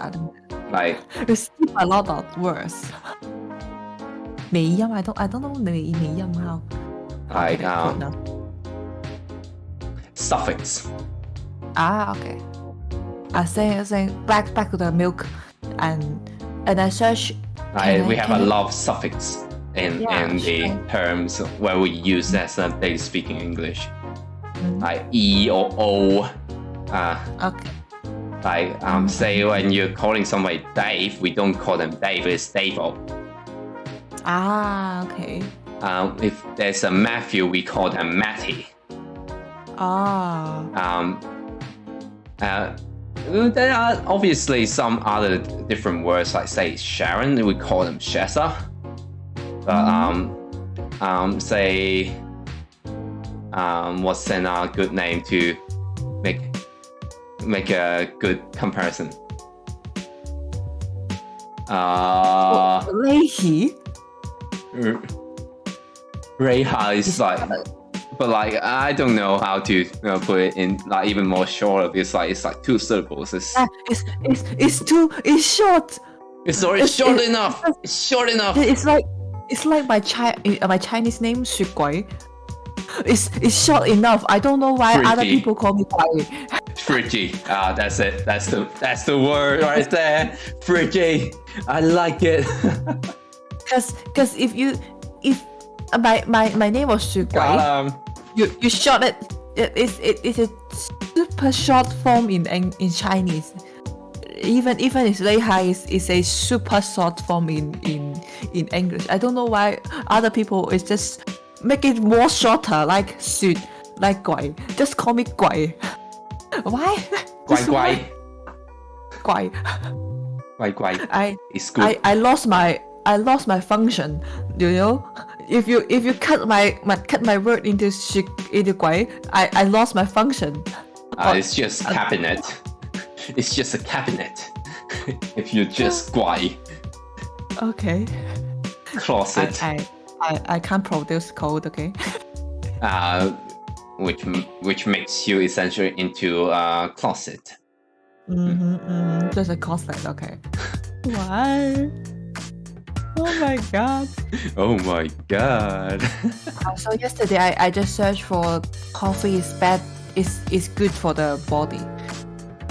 like you skip a lot of words. 尾音 I don't know 尾音 how. Like suffix. Okay. I saying back to the milk, and I search. We have a lot of suffix in the terms where we use as a daily speaking English, like e or o. Okay. Like say when you're calling somebody Dave, we don't call them Dave. It's Dave-o. Okay. If there's a Matthew, we call them Matty. There are obviously some other different words, like say Sharon, we call them Shessa. But say what's a good name to make a good comparison? Reiha is like, but like I don't know how to put it in like even more short. It's like 2 syllables. It's short. It's already short enough. It's short enough. It's like my Chinese name 雪鬼. It's short enough. I don't know why other people call me 鬼. Fridgy. That's it. That's the word right there. Fridgy. I like it. Cause if my name was 雪鬼, you short it. It's a super short form in Chinese. Even if Reiha is a super short form in English. I don't know why other people is just make it more shorter, like 雪, like 鬼. Just call me 鬼. Why? 乖乖. 鬼. 乖乖. It's good. I lost my I lost my function. You know, if you cut my word into guai, I lost my function. It's just cabinet. It's just a cabinet. If you just guai. Okay. Closet. I can't produce code. Okay. Which makes you essentially into a closet. Just a closet. Okay. Why? Oh my god. Oh my god. So yesterday I just searched for coffee is bad is good for the body.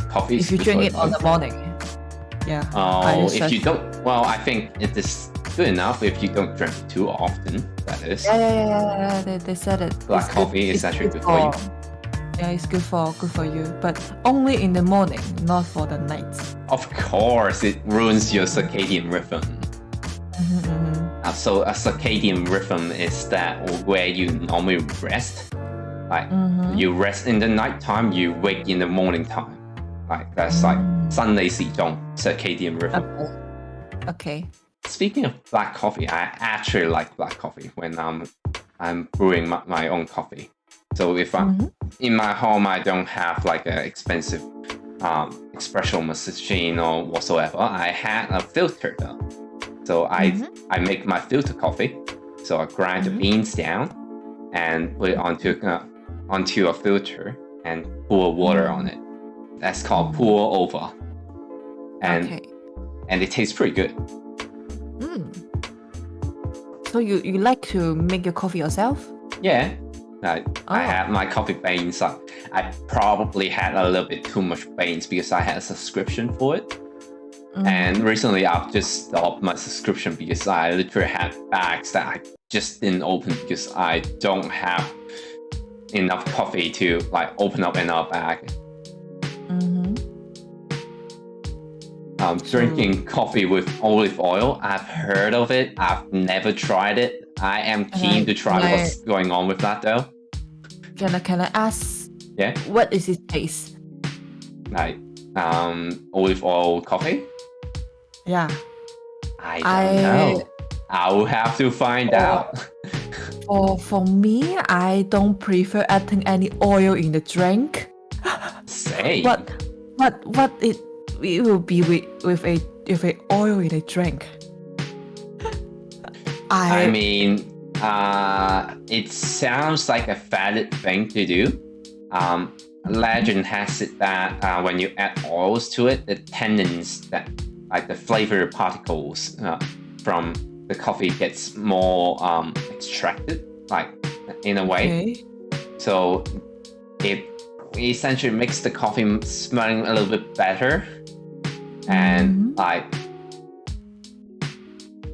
Coffee if you drink it on the morning. Yeah. Oh, if you don't, well, I think it is good enough if you don't drink it too often. That is. Yeah. They said it. Black coffee is actually good for you. Yeah, it's good for you, but only in the morning, not for the night. Of course, it ruins your circadian rhythm. So a circadian rhythm is that where you normally rest. Like you rest in the nighttime, you wake in the morning time. Like that's like Sunday circadian rhythm. Okay. Speaking of black coffee, I actually like black coffee when I'm brewing my own coffee. So if I'm in my home, I don't have like an expensive espresso machine or whatsoever. I had a filter though. So I make my filter coffee. So I grind the beans down and put it onto a filter and pour water on it. That's called pour over. And it tastes pretty good. So you like to make your coffee yourself? Yeah. I had my coffee beans. I probably had a little bit too much beans because I had a subscription for it. And recently I've just stopped my subscription because I literally had bags that I just didn't open because I don't have enough coffee to like open up another bag. Drinking coffee with olive oil, I've heard of it. I've never tried it. I am keen to try what's going on with that though. Can I ask? Yeah. What is its taste? Like olive oil coffee? Yeah. I don't know. I will have to find out. For me, I don't prefer adding any oil in the drink. Say. What it will be with a oil in a drink? I mean, it sounds like a valid thing to do. Legend has it that when you add oils to it, the tannins, that like the flavor particles from the coffee gets more extracted, like in a way. So it essentially makes the coffee smelling a little bit better, and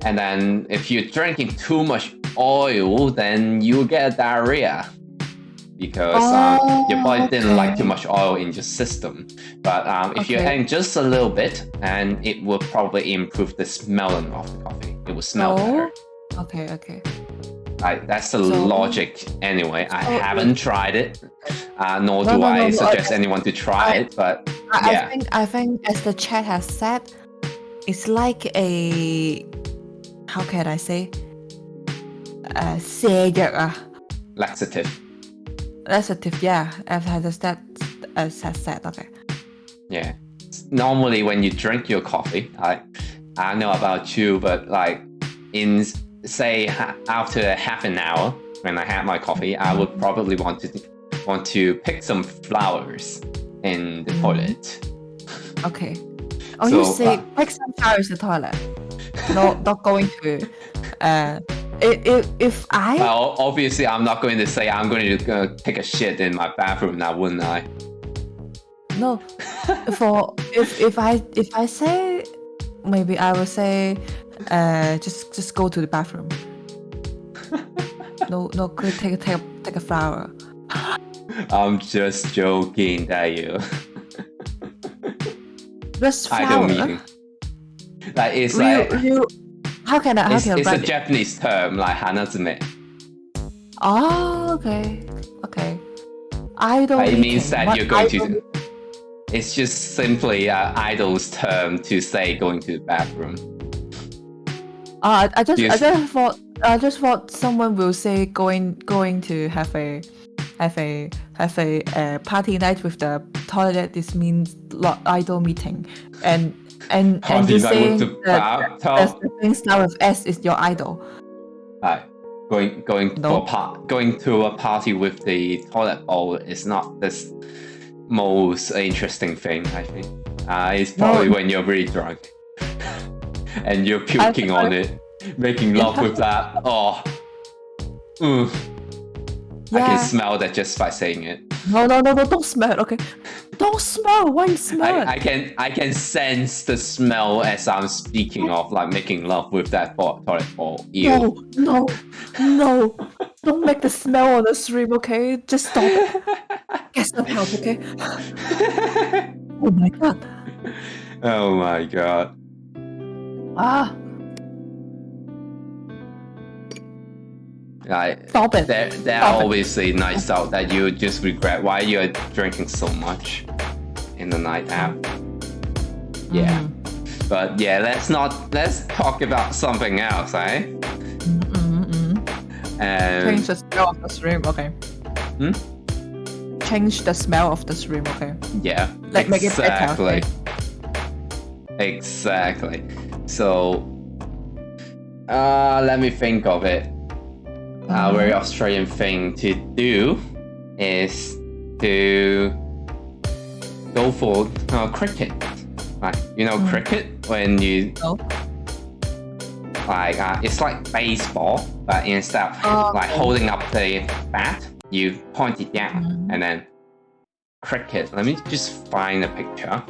and then if you're drinking too much oil, then you get diarrhea because your body didn't like too much oil in your system. But if you're adding just a little bit, and it will probably improve the smelling of the coffee. It will smell better. Okay. That's the logic anyway. I haven't tried it, nor do I suggest anyone to try it. But yeah. I think as the chat has said, it's like a, how can I say, laxative. Laxative, yeah. As has said, okay. Yeah. Normally, when you drink your coffee, I don't know about you, but like in say after half an hour when I have my coffee, I would probably want to pick some flowers in the toilet. Okay. Oh, so, you say pick some flowers in the toilet. Not going to. If I. Well, obviously, I'm not going to say I'm going to take a shit in my bathroom now, wouldn't I? No. if I say, maybe I will say, just go to the bathroom. No, take a flower. I'm just joking, that you. Just flower. I don't mean. Like it's like. How can I? It's a Japanese term, like hanazume. Oh, okay. I don't. It means that you're going to. It's just simply an idol's term to say going to the bathroom. I just Yes. I just thought someone will say going to have a party night with the toilet. This means idol meeting, and Party you're night with saying the that the thing start with S is your idol. Going No. going to a party with the toilet bowl is not the most interesting thing, I think. It's probably when you're really drunk and you're puking on it, making love with that. Oh, I can smell that just by saying it. No, don't smell it, okay? Don't smell. Why you smell it? I can sense the smell as I'm speaking of like making love with that toilet bowl. Ew. No. Don't make the smell on the stream, okay? Just stop it. Get some help, okay? Oh my god. Oh my god. Stop it. There are obviously nights out that you just regret why you're drinking so much in the night out. Yeah. But yeah, let's talk about something else, eh? Change the smell of the stream, okay? Change the smell of the stream, okay? Yeah. Like make it better. Okay? Exactly. So let me think of it. A very Australian thing to do is to go for cricket. Like, you know, cricket when you like it's like baseball, but instead of like holding up the bat, you point it down, and then cricket. Let me just find a picture.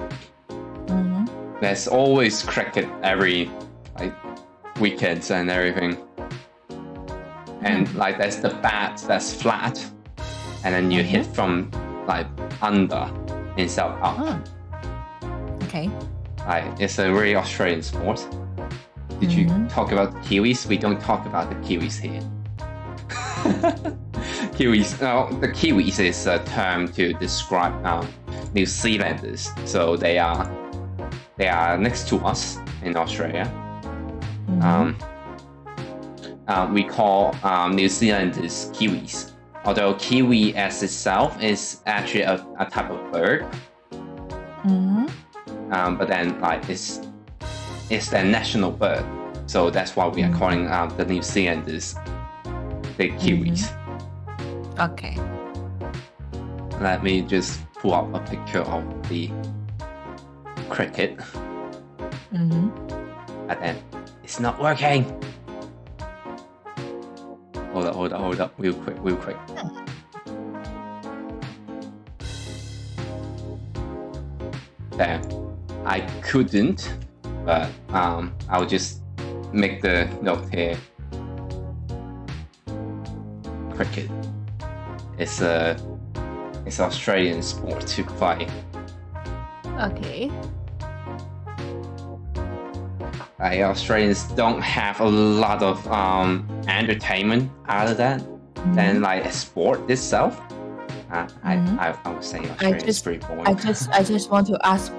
There's always cricket every like weekends and everything. And like there's the bat that's flat, and then you hit from like under instead of up. Okay. Like it's a very Australian sport. Did you talk about the Kiwis? We don't talk about the Kiwis here. Kiwis. No, the Kiwis is a term to describe New Zealanders. So they are next to us in Australia. We call New Zealanders Kiwis, although Kiwi as itself is actually a type of bird. But then like it's their national bird, so that's why we are calling the New Zealanders the Kiwis. Okay. Let me just pull up a picture of the cricket. But then it's not working. Hold up, real quick. There. I couldn't, but I'll just make the note here. Cricket. It's Australian sport to play. Okay. Australians don't have a lot of entertainment other than like a sport itself. I would say Australia is pretty boring. I just want to ask.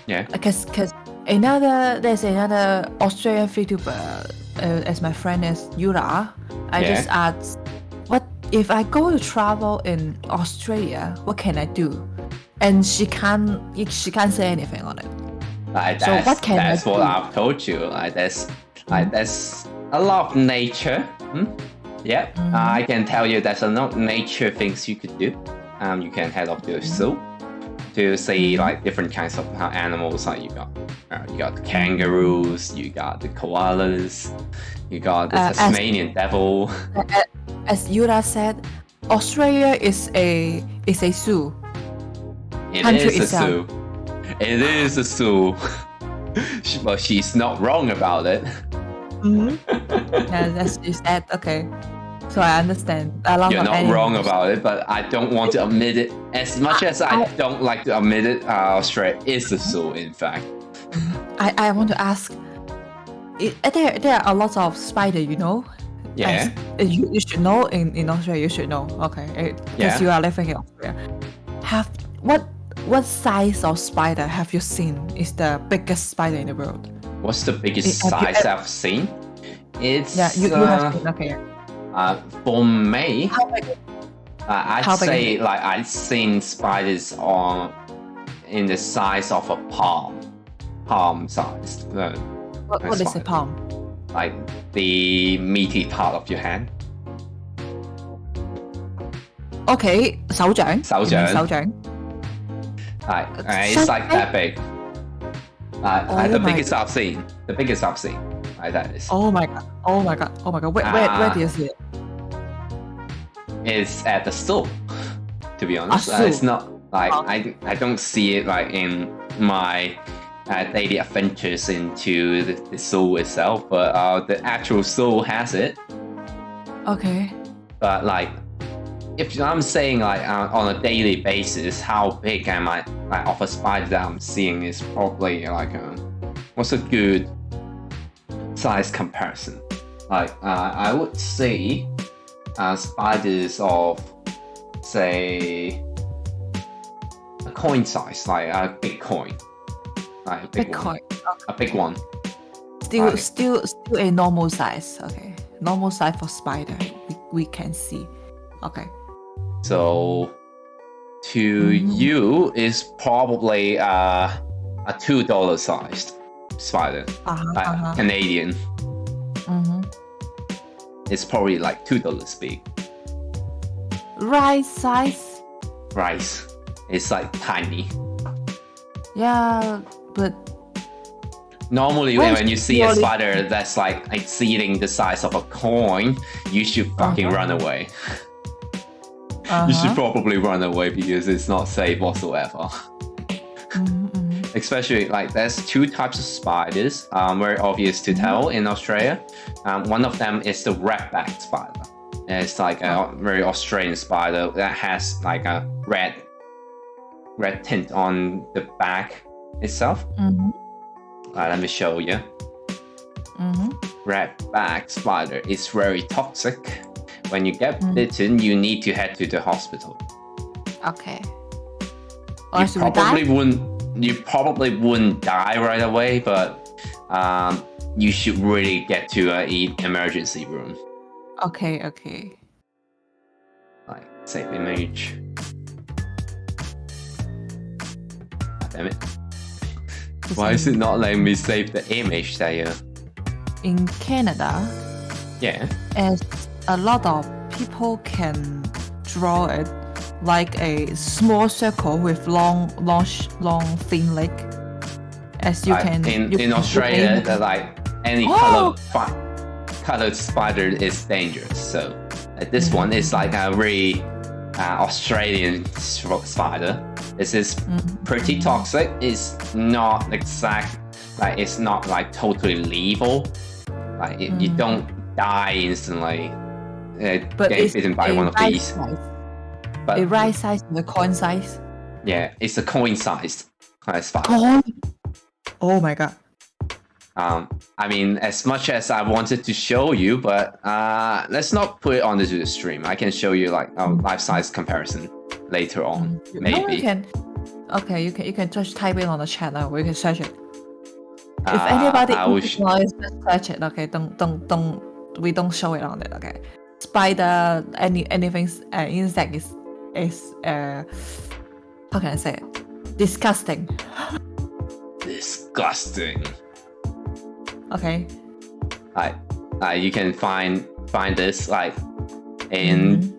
Yeah. Because there's another Australian VTuber, as my friend is Yura. I just asked, what if I go to travel in Australia? What can I do? And she can't say anything on it. Like so that's what I've told you. Like there's a lot of nature. Yeah, I can tell you there's a lot of nature things you could do. You can head up to the zoo to see like different kinds of animals. Like you got the kangaroos, you got the koalas, you got the Tasmanian devil. As Yura said, Australia is a zoo. It is a zoo. It is a zoo. Well, she's not wrong about it. Yeah, that's you said. Okay, so I understand. You're not wrong about it, but I don't want to admit it. As much as I don't like to admit it, Australia is a zoo, in fact. I want to ask. There are a lot of spider, you know. Yeah. You should know in Australia. You should know. Okay, because you are living in Australia. What size of spider have you seen is the biggest spider in the world? What's the biggest size I've seen? It's Yeah, you have seen. Okay. for me, How big? I'd How big is say it? like I've seen spiders on in the size of a palm size. What is a palm? Like the meaty part of your hand. Okay, 手掌。手掌。You mean 手掌？ It's like that big. The my biggest I've seen. The biggest I've seen. Like that is. Oh my god! Oh my god! Oh my god! Where do you see it? It's at the store. To be honest, zoo. it's not like I don't see it like in my daily adventures into the zoo itself, but the actual zoo has it. Okay. But like, if I'm saying like on a daily basis, how big am I like of a spider that I'm seeing is probably like what's a good size comparison? Like I would say spiders of say a coin size, like a big coin, like a big one. Coin. A big one. Still a normal size. Okay, normal size for spider. We can see. Okay. So to you is probably a $2 sized spider, Canadian. It's probably like $2 big. Rice size? Rice. It's like tiny. Yeah, but normally when you see a spider that's like exceeding the size of a coin, you should fucking run away. You should probably run away because it's not safe whatsoever. Especially like there's two types of spiders, very obvious to tell in Australia. One of them is the redback spider. It's like a very Australian spider that has like a red tint on the back itself. Let me show you. Redback spider is very toxic. When you get bitten, you need to head to the hospital. Okay. You probably wouldn't die right away, but you should really get to an emergency room. Okay. Like save image. Damn it! Why is it not letting me save the image there? In Canada, as a lot of people can draw it like a small circle with long thin leg. As you can in Australia, like any colored spider is dangerous. So this one is like a very Australian spider. This is pretty toxic. It's not it's not like totally lethal. Like you don't die instantly. But getting bitten by one of these. Size. But a rice size and a coin size. Yeah, it's a coin sized spider. Coin? Oh my god. I mean, as much as I wanted to show you, but let's not put it onto the stream. I can show you like a life-size comparison later on, maybe. No, you can. Okay, you can just type it on the channel. We can search it. If anybody just search it. Okay, don't. We don't show it on it. Okay, spider, anything, insect is how can I say it? Disgusting. Disgusting. Okay. You can find this like in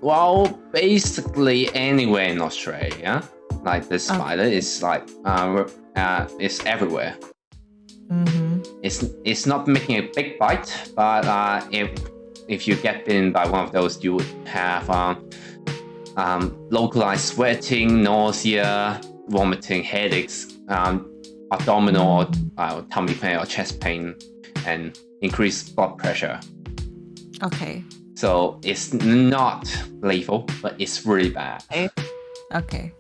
basically anywhere in Australia. Like this spider is like it's everywhere. It's not making a big bite, but if you get bitten by one of those, you would have localized sweating, nausea, vomiting, headaches, abdominal or tummy pain or chest pain, and increased blood pressure. Okay. So it's not lethal, but it's really bad. Okay.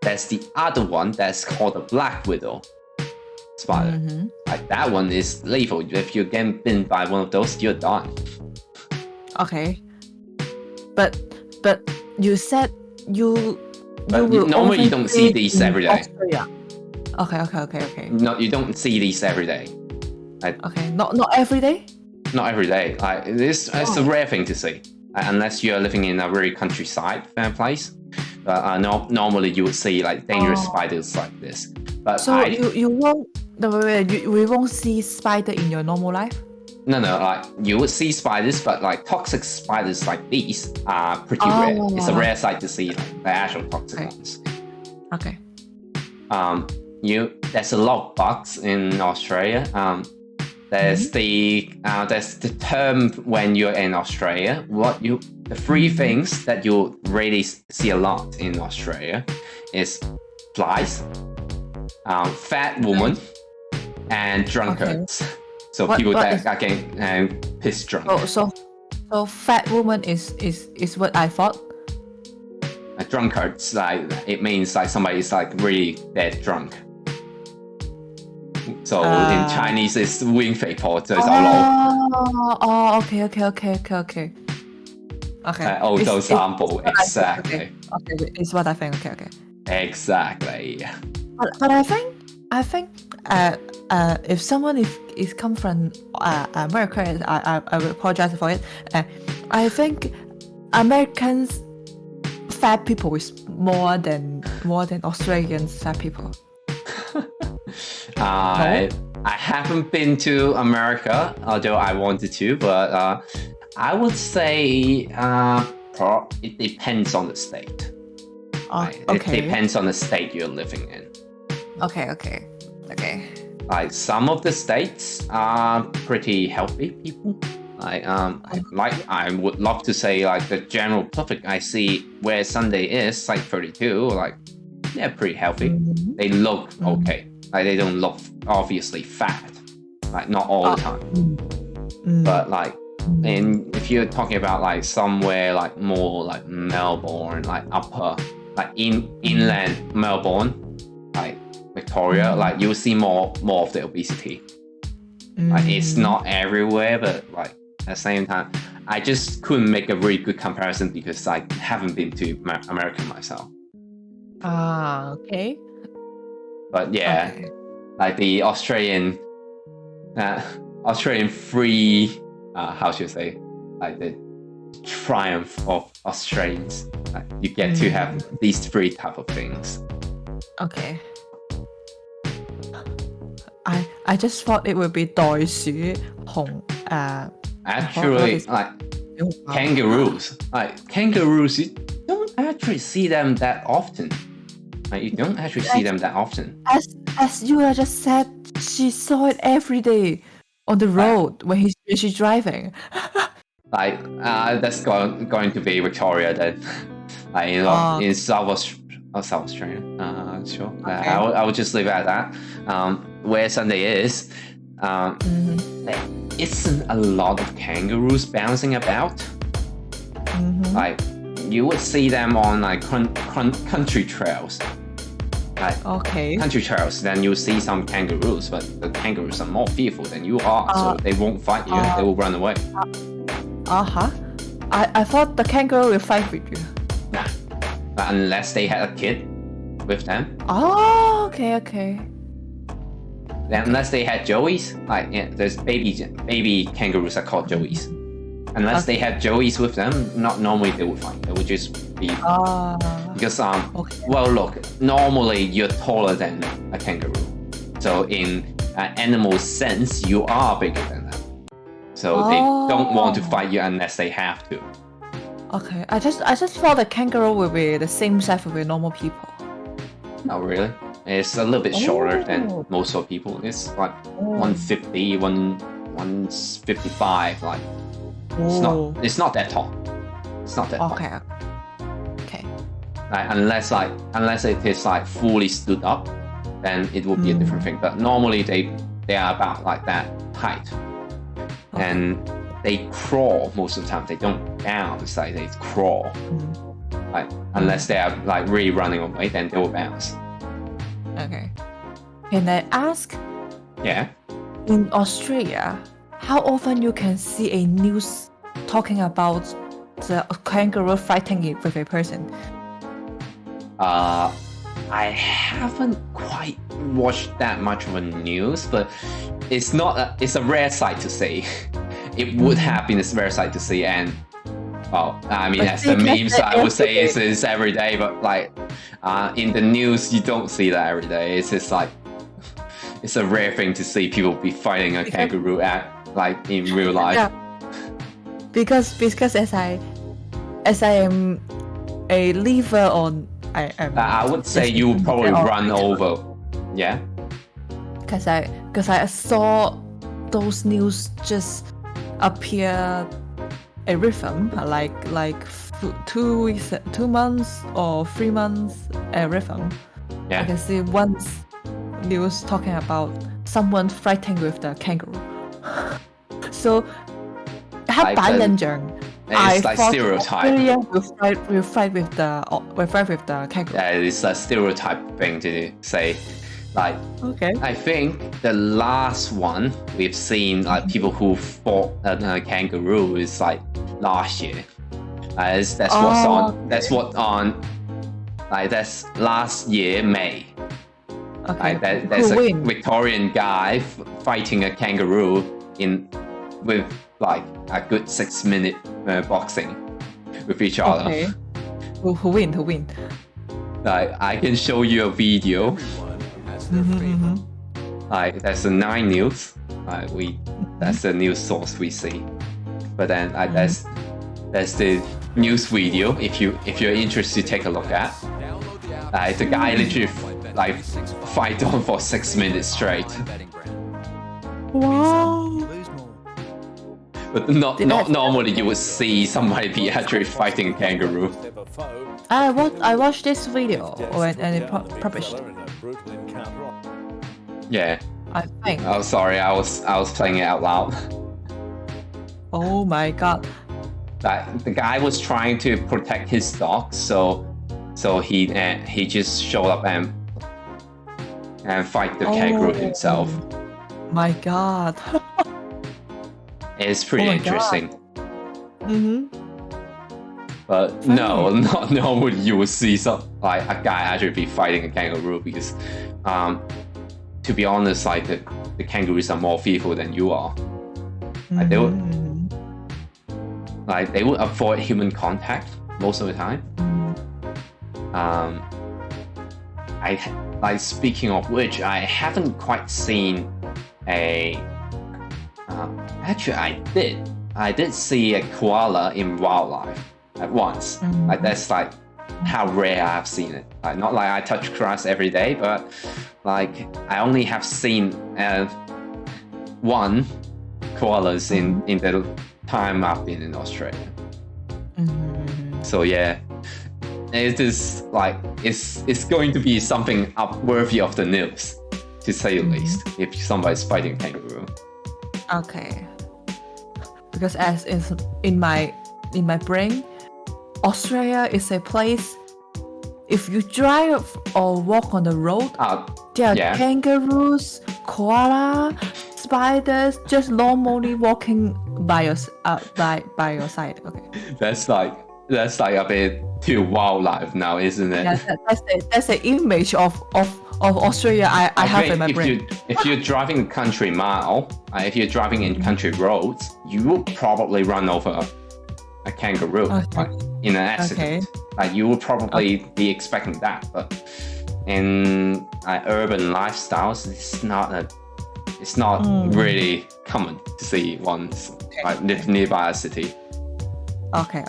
There's the other one that's called the black widow spider. Like that one is lethal. If you get bitten by one of those, you're done. Okay. But you said you normally you don't see these every day. Australia. Okay. No, you don't see these every day. Okay, not every day. not every day. Like it's a rare thing to see, unless you're living in a very countryside place. But normally you would see like dangerous spiders like this. But so you won't. No, we won't see spider in your normal life. No, like you would see spiders, but like toxic spiders like these are pretty rare. It's a rare sight to see like the actual toxic ones. Okay. There's a lot of bugs in Australia. There's the term when you're in Australia. The three things that you really see a lot in Australia is flies, fat woman, and drunkards. Okay. So people that are getting piss drunk. So fat woman is what I thought. Drunkards, like it means like somebody is like really dead drunk. So in Chinese it's วิ่ง肥婆, so it's okay. Old example, exactly. Okay, it's what I think. Okay. Exactly. But I think if someone is come from America, I will apologize for it. I think Americans fat people is more than Australians fat people. I haven't been to America, although I wanted to, but I would say it depends on the state. It depends on the state you're living in. Okay. Like some of the states are pretty healthy people. I would love to say like the general public I see where Sunday is like 32, like they're pretty healthy. They look okay. Like they don't look obviously fat, like not all the time. But like, if you're talking about like somewhere like more like Melbourne, like upper, like inland Melbourne, like Victoria, like you'll see more of the obesity. Like it's not everywhere, but like at the same time, I just couldn't make a really good comparison because I haven't been to America myself. Okay. But yeah, like the Australian free, how should I say, like the triumph of Australians. Like you get to have these three type of things. Okay. I just thought it would be 袋鼠, 熊, actually, like kangaroos. Like kangaroos, you don't actually see them that often. Like you don't actually see them that often. As you just said, she saw it every day on the road when she's driving. Like that's going to be Victoria then. Like in South Australia. Sure. Okay. I will just leave it at that. Where Sunday is, there isn't a lot of kangaroos bouncing about. Like you would see them on like country trails. Like country trails, then you'll see some kangaroos, but the kangaroos are more fearful than you are, so they won't fight you, they will run away. I thought the kangaroo will fight with you. Nah, but unless they had a kid with them. Okay. Then unless they had joeys, like there's baby kangaroos are called joeys. Unless they had joeys with them, not normally they would fight. They would just be because well look, normally you're taller than a kangaroo, so in animal sense you are bigger than them. So they don't want to fight you unless they have to. Okay, I just thought the kangaroo would be the same size with normal people. Not really. It's a little bit shorter than most of people. It's like 150, 155. Like it's not that tall. It's not that tall. Okay. Like, unless it is like fully stood up, then it would be a different thing. But normally they are about like that height, and they crawl most of the time. They don't bounce. Like they crawl. Like unless they are like really running away, then they will bounce. Okay. Can I ask? Yeah. In Australia, how often you can see a news talking about the kangaroo fighting with a person? I haven't quite watched that much of a news, but it's a rare sight to see. it would have been a very sight to see. And well, I mean, But as the see, memes, that's I would say every it's every day, but like in the news, you don't see that every day. It's just like it's a rare thing to see people be fighting a kangaroo at like in real life. Yeah. Because as I am a liver on I would say you would probably run over. Yeah. Because I saw those news just appear a rhythm like 2 weeks, 2 months or 3 months a rhythm. Yeah. I can see once news talking about someone fighting with the kangaroo. So 刻板印象 It's like stereotype. Australia will fight with the kangaroo. Yeah, it's a stereotype thing to say. Like, Okay. I think the last one we've seen, like people who fought a kangaroo, is like last year. That's last year May. Okay. Like, there's Who a win? Victorian guy fighting a kangaroo with like a good 6-minute boxing with each other. Okay. Who win? Like, I can show you a video. Like, there's a 9 News. That's the news source we see. But then there's the news video. If you're interested, take a look at. The guy literally like fight on for 6 minutes straight. Wow. But not normally you would see somebody be actually fighting a kangaroo. I watched this video and it published. Yeah. I think. Oh, sorry, I was playing it out loud. Oh my god. That the guy was trying to protect his dog, so he just showed up and fight the kangaroo himself. My god. It's pretty interesting. But Funny. no, not normally you would see like a guy actually be fighting a kangaroo because, to be honest, like the kangaroos are more fearful than you are. Like they would avoid human contact most of the time. Speaking of which, I haven't quite seen a. Actually, I did see a koala in wildlife at once. Like that's like how rare I have seen it. Like not like I touch grass every day, but like I only have seen one koalas in the time I've been in Australia. So yeah, it is like it's going to be something worthy of the news, to say the least, if somebody's fighting a kangaroo. Okay. Because as is in my brain, Australia is a place. If you drive or walk on the road, there are kangaroos, koala, spiders, just normally walking by your side. Okay. That's like a bit too wildlife now, isn't it? Yeah, that's the image of Australia I have in my brain. If you're driving a country mile, if you're driving in country roads, you will probably run over a kangaroo in an accident. Okay. Like you would probably be expecting that, but in urban lifestyles, it's not really common to see ones like live nearby a city. Okay.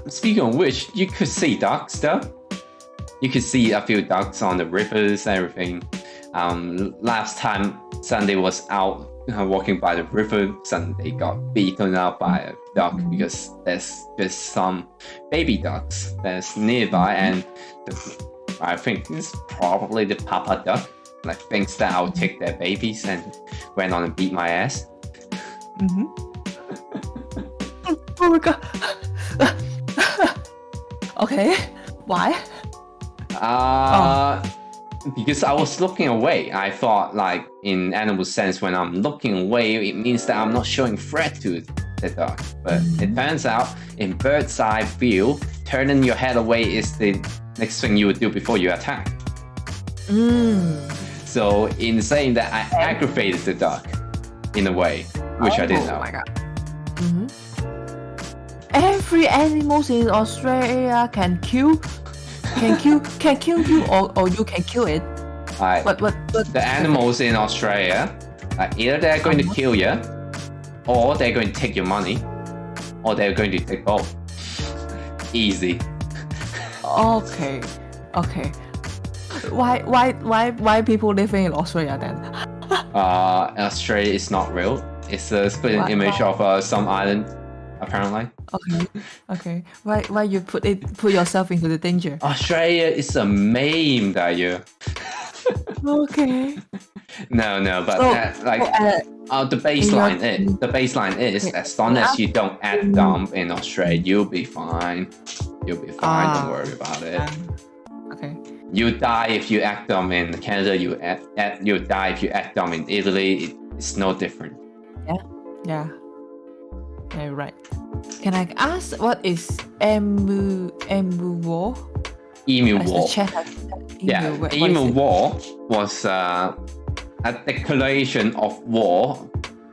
Speaking of which, you could see ducks though. You could see a few ducks on the rivers, everything. Last time Sunday was out walking by the river, Sunday got beaten up by a duck because there's just some baby ducks that's nearby, and I think it's probably the papa duck, like thinks that I'll take their babies and went on and beat my ass. Oh my god. Okay, why? Because I was looking away. I thought, like, in animal sense, when I'm looking away, it means that I'm not showing threat to the duck. But it turns out, in bird's eye view, turning your head away is the next thing you would do before you attack. So in saying that, I aggravated the duck, in a way. which I didn't know. Oh my god. Mm-hmm. Every animals in Australia can kill you, or you can kill it. But the animals in Australia, either they're going to kill you, or they're going to take your money, or they're going to take both. Easy. Okay. Why people living in Australia then? Australia is not real. It's a split image of some island, apparently. Okay. Why you put yourself into the danger? Australia is a meme that you. Okay. No, but the baseline is as long as you don't add dump in Australia, you'll be fine. Don't worry about it. Okay. You die if you add dump in Canada. You die if you add dump in Italy. It's no different. Yeah, right. Can I ask what is emu war? Emu war. Emu war was a declaration of war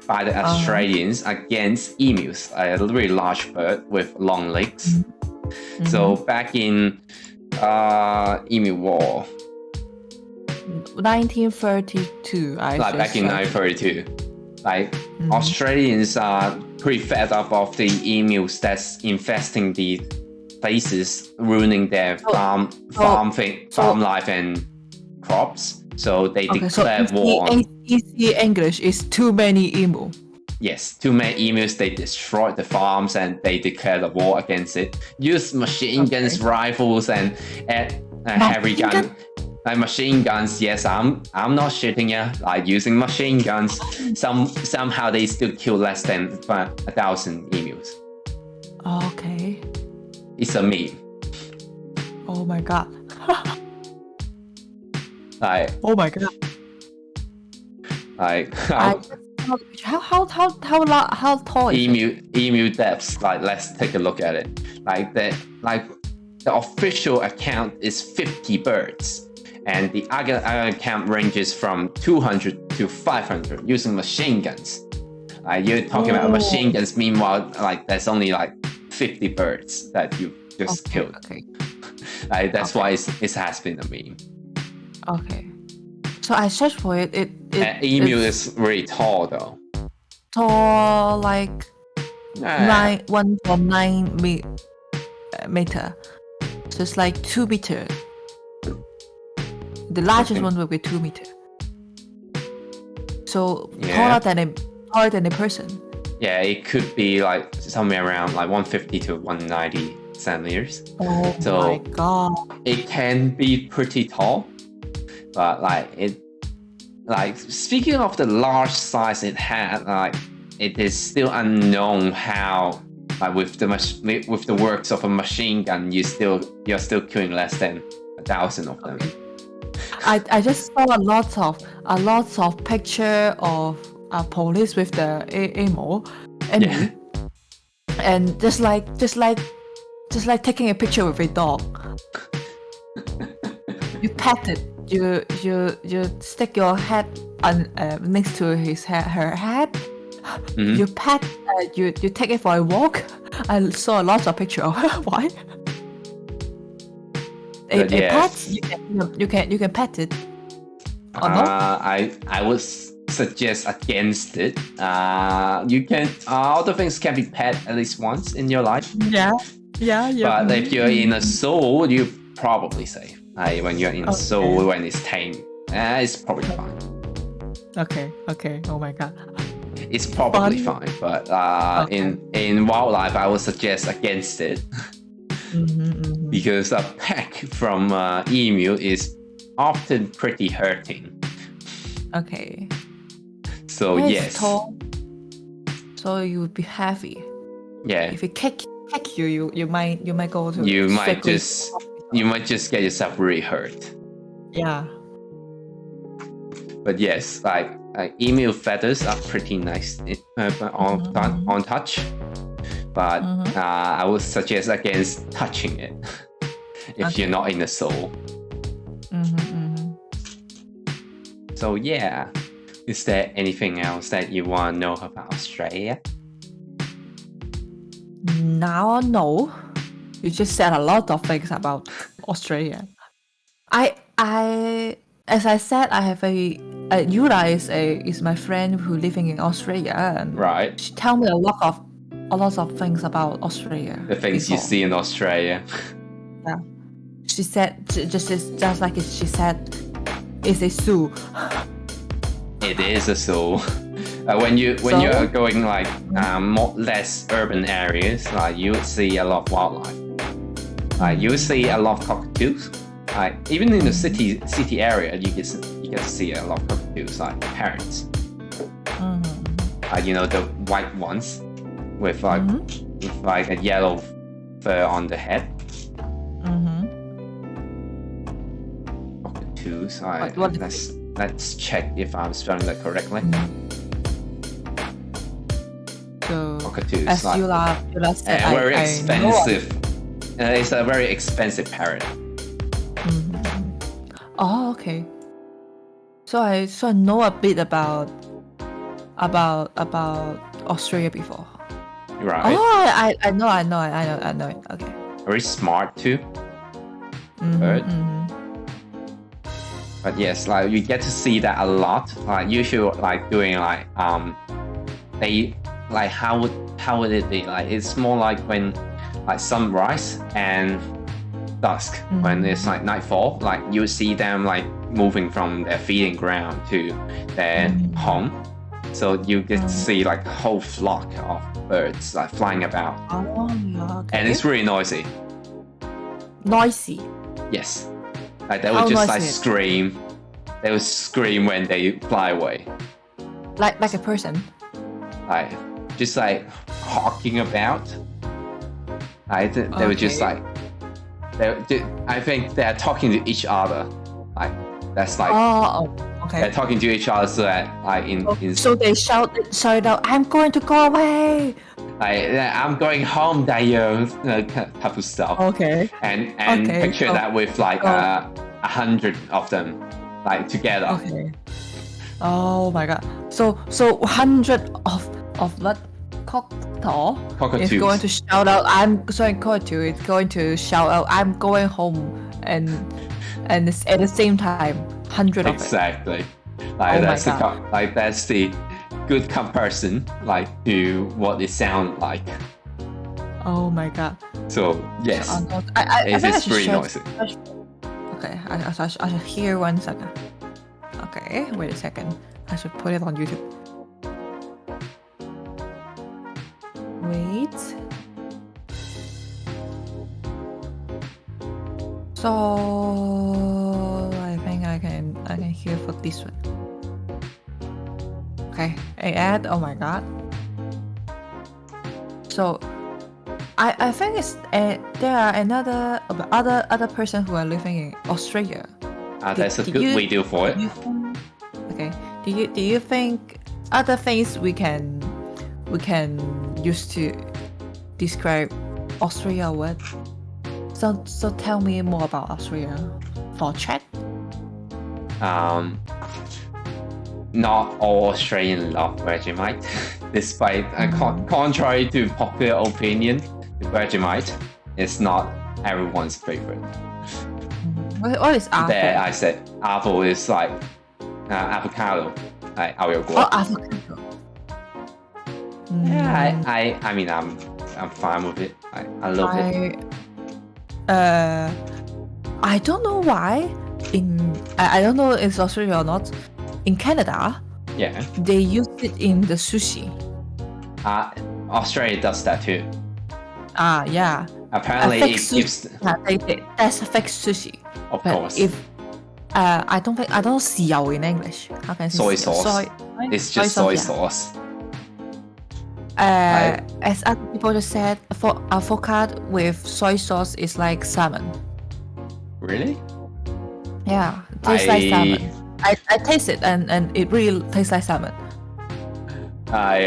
by the Australians against emus, a very large bird with long legs. Mm-hmm. So back in Emu War, 1932, back in 1932, Australians are pretty fed up of the emus that's infesting the places, ruining their farm life and crops. So they declare war. Easy English is too many emu. Yes, too many emus. They destroyed the farms and they declared a war against it. Use machine guns, rifles, and heavy guns. Machine guns. Yes, I'm not shooting you. Using machine guns. Somehow they still kill less than 1,000 emus. Okay. It's a meme. Oh my god. Oh my god. How tall is emu depths? Let's take a look at it. The official account is 50 birds, and the other account ranges from 200 to 500 using machine guns. You're talking about machine guns. Meanwhile, there's only 50 birds that you just killed. Okay. That's why it has been a meme. Okay. So I searched for it. Emu is really tall though. Tall 1.9 meter. So it's 2 meter. The largest one will be 2 meter. So taller than a person. Yeah, it could be somewhere around 150 to 190 centimeters. Oh my god! It can be pretty tall, but speaking of the large size it had, it is still unknown how with the works of a machine gun you're still killing less than 1,000 of them. I just saw a lot of picture of police with the emu, and just like taking a picture with a dog. You pet it. You stick your head next to her head. Mm-hmm. You pet. You take it for a walk. I saw a lot of picture of her. Why? A pet. You can pet it. Or no? I would suggest against it. You can. All the things can be pet at least once in your life. Yeah. But if you're in a zoo, you're probably safe. When you're in a zoo, when it's tame, it's probably fine. Okay. Oh my god. It's probably fine, but in wildlife, I would suggest against it. Because a peck from emu is often pretty hurting. Okay. So yes. Tall, so you would be heavy. Yeah. If it kick you, you might go to. You might just get yourself really hurt. Yeah. But yes, emu feathers are pretty nice on touch. But I would suggest against touching it if you're not in the soul. So yeah, Is there anything else that you want to know about Australia? Now, no. You just said a lot of things about Australia. As I said, I have Yura is my friend who living in Australia, and Right. she tell me a lot of things about Australia. The things you see in Australia. Yeah. She said just like she said, it's a zoo. It is a zoo. When you are going like less urban areas, like you would see a lot of wildlife. Like you would see a lot of cockatoos. Like even in the city area, you get to see a lot of cockatoos, like parrots. You know, the white ones with like a yellow fur on the head. Cockatoos. Let's check if I'm spelling that correctly. So, cockatoos, as like, Yula said, very expensive. It's a very expensive parrot. Oh, okay. So I know a bit about Australia before. Right. Oh, I know it. Okay. Very smart too. Bird. But yes, like you get to see that a lot. Like usually, like doing like they like how would it be? Like it's more like when like sunrise and dusk, when it's like nightfall. Like you see them like moving from their feeding ground to their home. So you get to see like a whole flock of birds like flying about. Oh, okay. And it's really noisy. Noisy. Yes. Like they would just like scream. They would scream when they fly away. Like a person. Like just like hawking about. Like they were just like I think they're talking to each other. Like that's like okay. They're talking to each other so that like in so they shout out, I'm going to go away. Like I'm going home, Dayo, type of stuff. Okay. And picture that with like 100 of them, like together. Okay. Oh my god. So 100 of what cockatoo is going to shout out. Cockatoo is going to shout out. I'm going home, and it's at the same time 100 of it. Exactly. Like that's the good comparison, like to what it sounds like. Oh my god. So yes, it's really noisy. Okay, I should hear 1 second. Okay, wait a second. I should put it on YouTube. Wait. So I think I can hear for this one. Okay, add. Oh my god. So I think it's there are other person who are living in Australia. That's a good video for it. Okay. Do you think other things we can use to describe Australia with? So tell me more about Australia for chat. Not all Australians love Vegemite, despite contrary to popular opinion, Vegemite is not everyone's favorite. What is apple? There, I said apple is like avocado, like avocado. Yeah, I mean I'm fine with it. I love it. I don't know why I don't know if it's Australia or not. In Canada, yeah, they use it in the sushi. Australia does that too. Yeah. Apparently, it gives. That's a fake sushi. Of course. If I don't know 豉油 in English. How can I say soy sauce? It's just soy sauce. As other people just said, for avocado with soy sauce is like salmon. Really? Yeah, it tastes like salmon. I taste it and it really tastes like salmon. I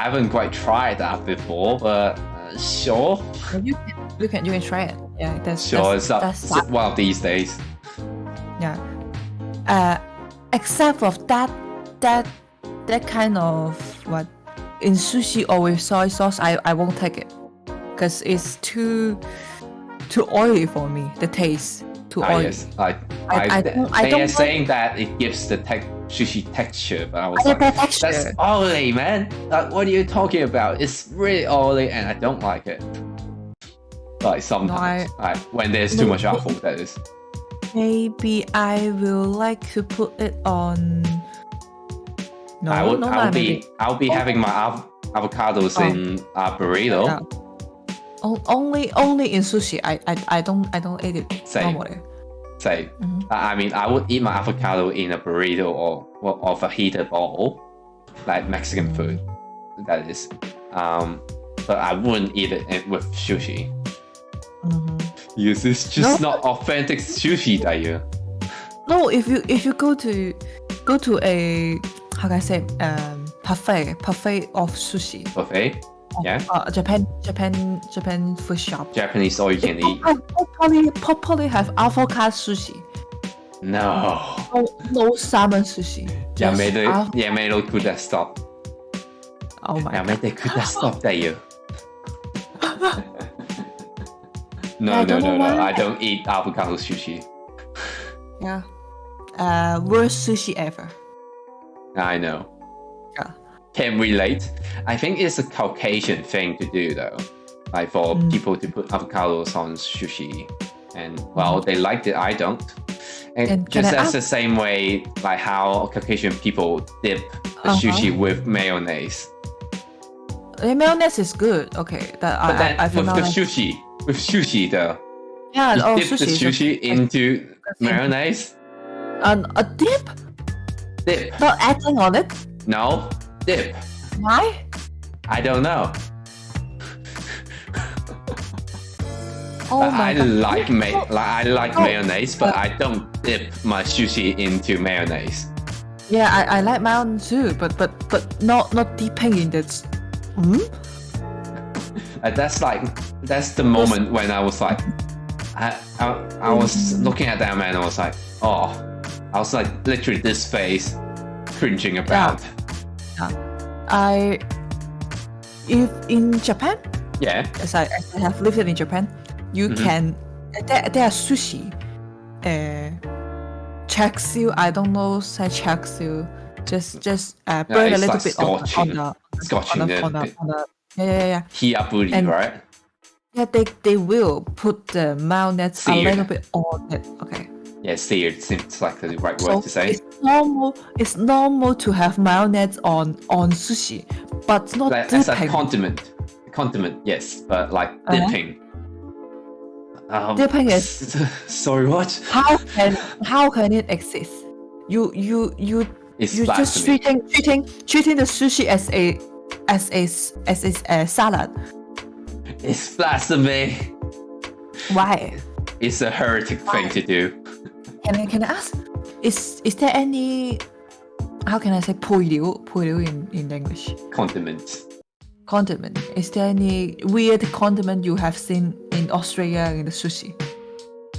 haven't quite tried that before, but sure. You can try it. Yeah, that's one of these days. Yeah. Except for that that kind of what in sushi or with soy sauce, I won't take it because it's too oily for me. The taste too oily. Yes, I don't saying that it gives the sushi texture, but I was like like, that texture. that's oily, man. Like, what are you talking about? It's really oily, and I don't like it. Like sometimes, when there's too much apple, that is. Maybe I will like to put it on. No, I'll be having my avocados in a burrito. Yeah. Only in sushi. I don't eat it normally. Same. I mean, I would eat my avocado in a burrito or of a heated bowl, like Mexican food. That is. But I wouldn't eat it with sushi. Yes, it's just not authentic sushi, Daya. No, if you go to a how can I say buffet of sushi. Buffet, yeah. Japan food shop. Japanese all you can eat. Probably have avocado sushi. No. No salmon sushi. 也未到 good stop. Oh my god. 又未到 good stop 的要. No, I don't eat avocado sushi. Yeah. Worst sushi ever. I know. Yeah. Can relate. I think it's a Caucasian thing to do though. Like for people to put avocados on sushi. And well, they liked it, I don't. And just as the same way, like how Caucasian people dip the sushi with mayonnaise. The mayonnaise is good, okay. But then with sushi though. Yeah, you dip the sushi into mayonnaise. A dip? Dip. Not adding on it? No, dip. Why? I don't know. I like mayonnaise, but I don't dip my sushi into mayonnaise. Yeah, I like mayonnaise too, but not dipping in that. That's the moment when I was like, I was looking at that man and I was like, oh, I was like literally this face cringing about. Yeah. If in Japan, as I have lived in Japan, you can there are sushi, chaksu. I don't know say chaksu. Just burn a little bit on the yeah. Hiaburi, right? Yeah, they will put the mayonnaise a little bit on it. Okay. Yeah, seared seems like the right word to say. It's normal to have mayonnaise on sushi, but not like, dipping. As a condiment, yes, but like dipping. Dipping is sorry, what? How can it exist? You just treating the sushi as a salad. It's blasphemy. Why? It's a heretic thing to do. Can I ask? Is there any, how can I say 配料 in English? Condiment. Is there any weird condiment you have seen in Australia in the sushi?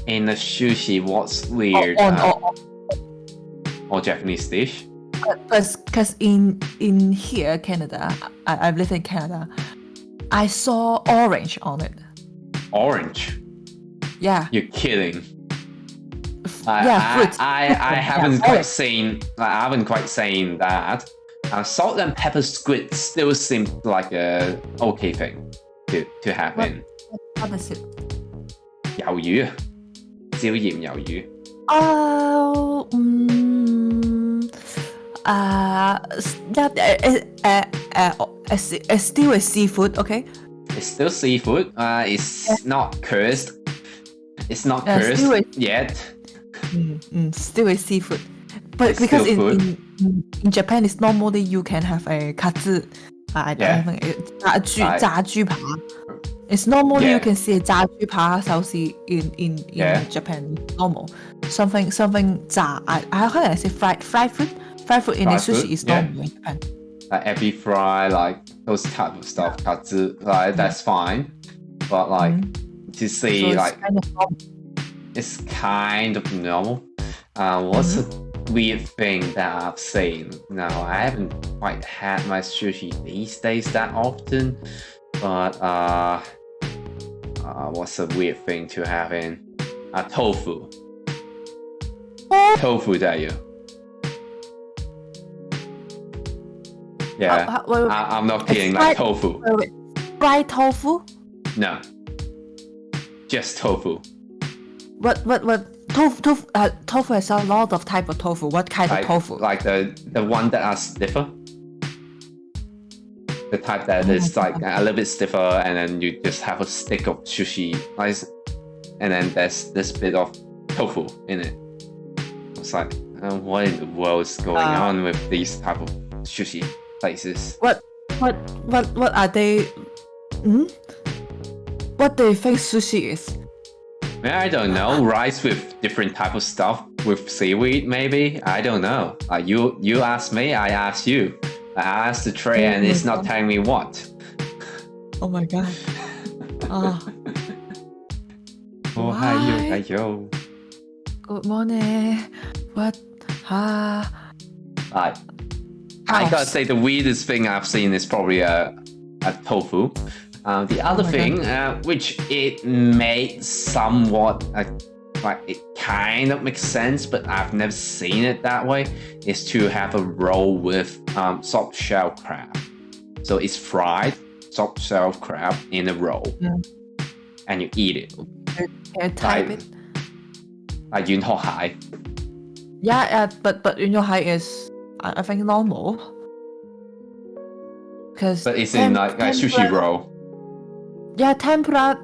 In the sushi, what's weird? Or Japanese dish? Because in here, Canada, I've lived in Canada, I saw orange on it. Orange? Yeah. You're kidding. Fruit. I haven't quite seen. I haven't quite seen that. Salt and pepper squid still seems like a okay thing to have in. What is it? 魷魚，椒鹽魷魚。It's still a seafood, okay? It's still seafood. It's not cursed. It's not cursed yet. Still a seafood. But because in Japan, it's normally you can have a katsu. I don't think it's 炸豬扒. It's normally you can see a 炸豬扒壽司 in Japan. Normal. Something 炸. How can I say fried food? Fried food in the sushi is normal in Japan. Like ebi fry, like those type of stuff, katsu, like that's fine. But like to see so like it's kind of normal. weird thing that I've seen. No, I haven't quite had my sushi these days that often, but what's a weird thing to have in? Tofu. Tofu, that you? Yeah, I'm not kidding. Like tofu. Fried tofu? No, just tofu. What? Tofu has a lot of type of tofu. What kind of tofu? Like the one that are stiffer. The type that is like a little bit stiffer, and then you just have a stick of sushi, and then there's this bit of tofu in it. It's like, what in the world is going on with these type of sushi places? What are they? What do you think sushi is? I don't know. Rice with different type of stuff with seaweed, maybe. I don't know. You ask me, I ask you. I asked the tray, and it's not telling me what. Oh my god. Hi yo. Good morning. What? I gotta say the weirdest thing I've seen is probably a tofu. The other thing, which it made somewhat like it kind of makes sense, but I've never seen it that way, is to have a roll with soft shell crab. So it's fried soft shell crab in a roll, and you eat it. Can you type it? Like Yun Ho Hai. Yeah, but Yun Ho Hai is I think normal. But it's in like a sushi roll. Yeah, tempura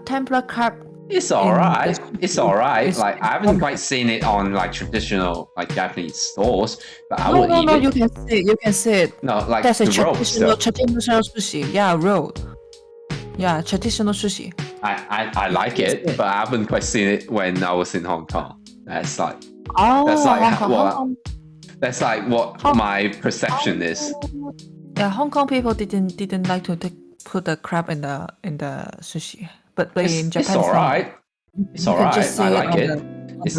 crab. It's alright. It's alright. Like I haven't quite seen it on like traditional like Japanese stores, but I would eat it. You can see it. No, like that's the traditional sushi. Yeah, roll. Yeah, traditional sushi. I like it, but I haven't quite seen it when I was in Hong Kong. That's like that's like what my perception is. Yeah, Hong Kong people didn't like to put the crab in the sushi, but in Japan it's alright. It's alright. I like it. It's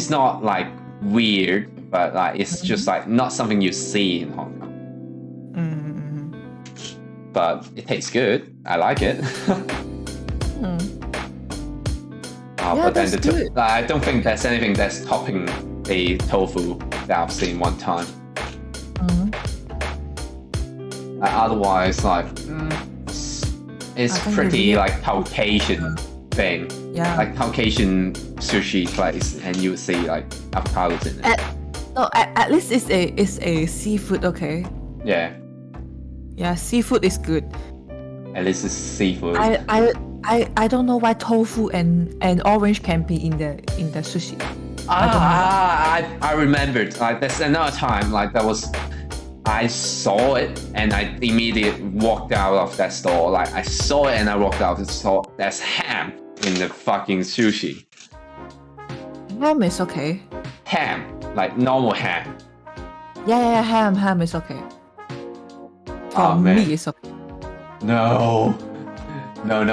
not like weird, but like it's just like not something you see in Hong Kong. But it tastes good. I like it. But then I don't think there's anything that's topping the tofu that I've seen one time. Otherwise, like it's pretty like Caucasian thing. Yeah. Like Caucasian sushi place, and you would see like avocados in it. At least it's a seafood, okay? Yeah. Yeah, seafood is good. At least it's seafood. I don't know why tofu and orange can be in the sushi. I remembered. Like there's another time like that was. I saw it and I immediately walked out of that store. Like I saw it and I walked out of the store. There's ham in the fucking sushi. Ham is okay. Ham, like normal ham. Yeah, ham is okay. For me, it's okay. No. And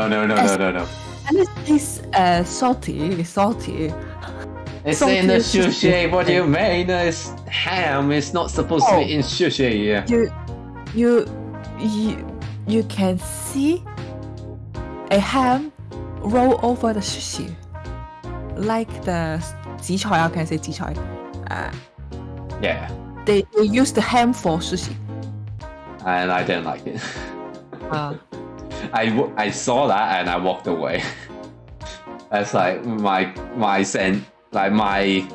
it's salty. It's salty. It's in the sushi. What do you mean? It's ham. It's not supposed to be in sushi. You can see a ham roll over the sushi, like the 紫菜. I can say 紫菜. Yeah. They use the ham for sushi. And I didn't like it. I saw that and I walked away. That's like my sense. Like my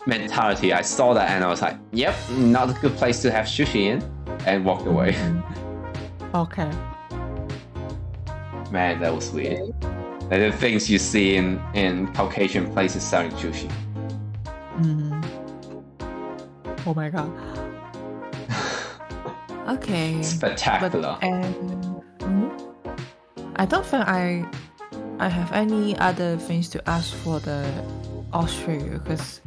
mentality, I saw that and I was like, yep, not a good place to have sushi in, and walked away. Okay. Man, that was weird. Like the things you see in Caucasian places selling sushi. Oh my god. Okay. Spectacular. I don't think I have any other things to ask for the Australia, because.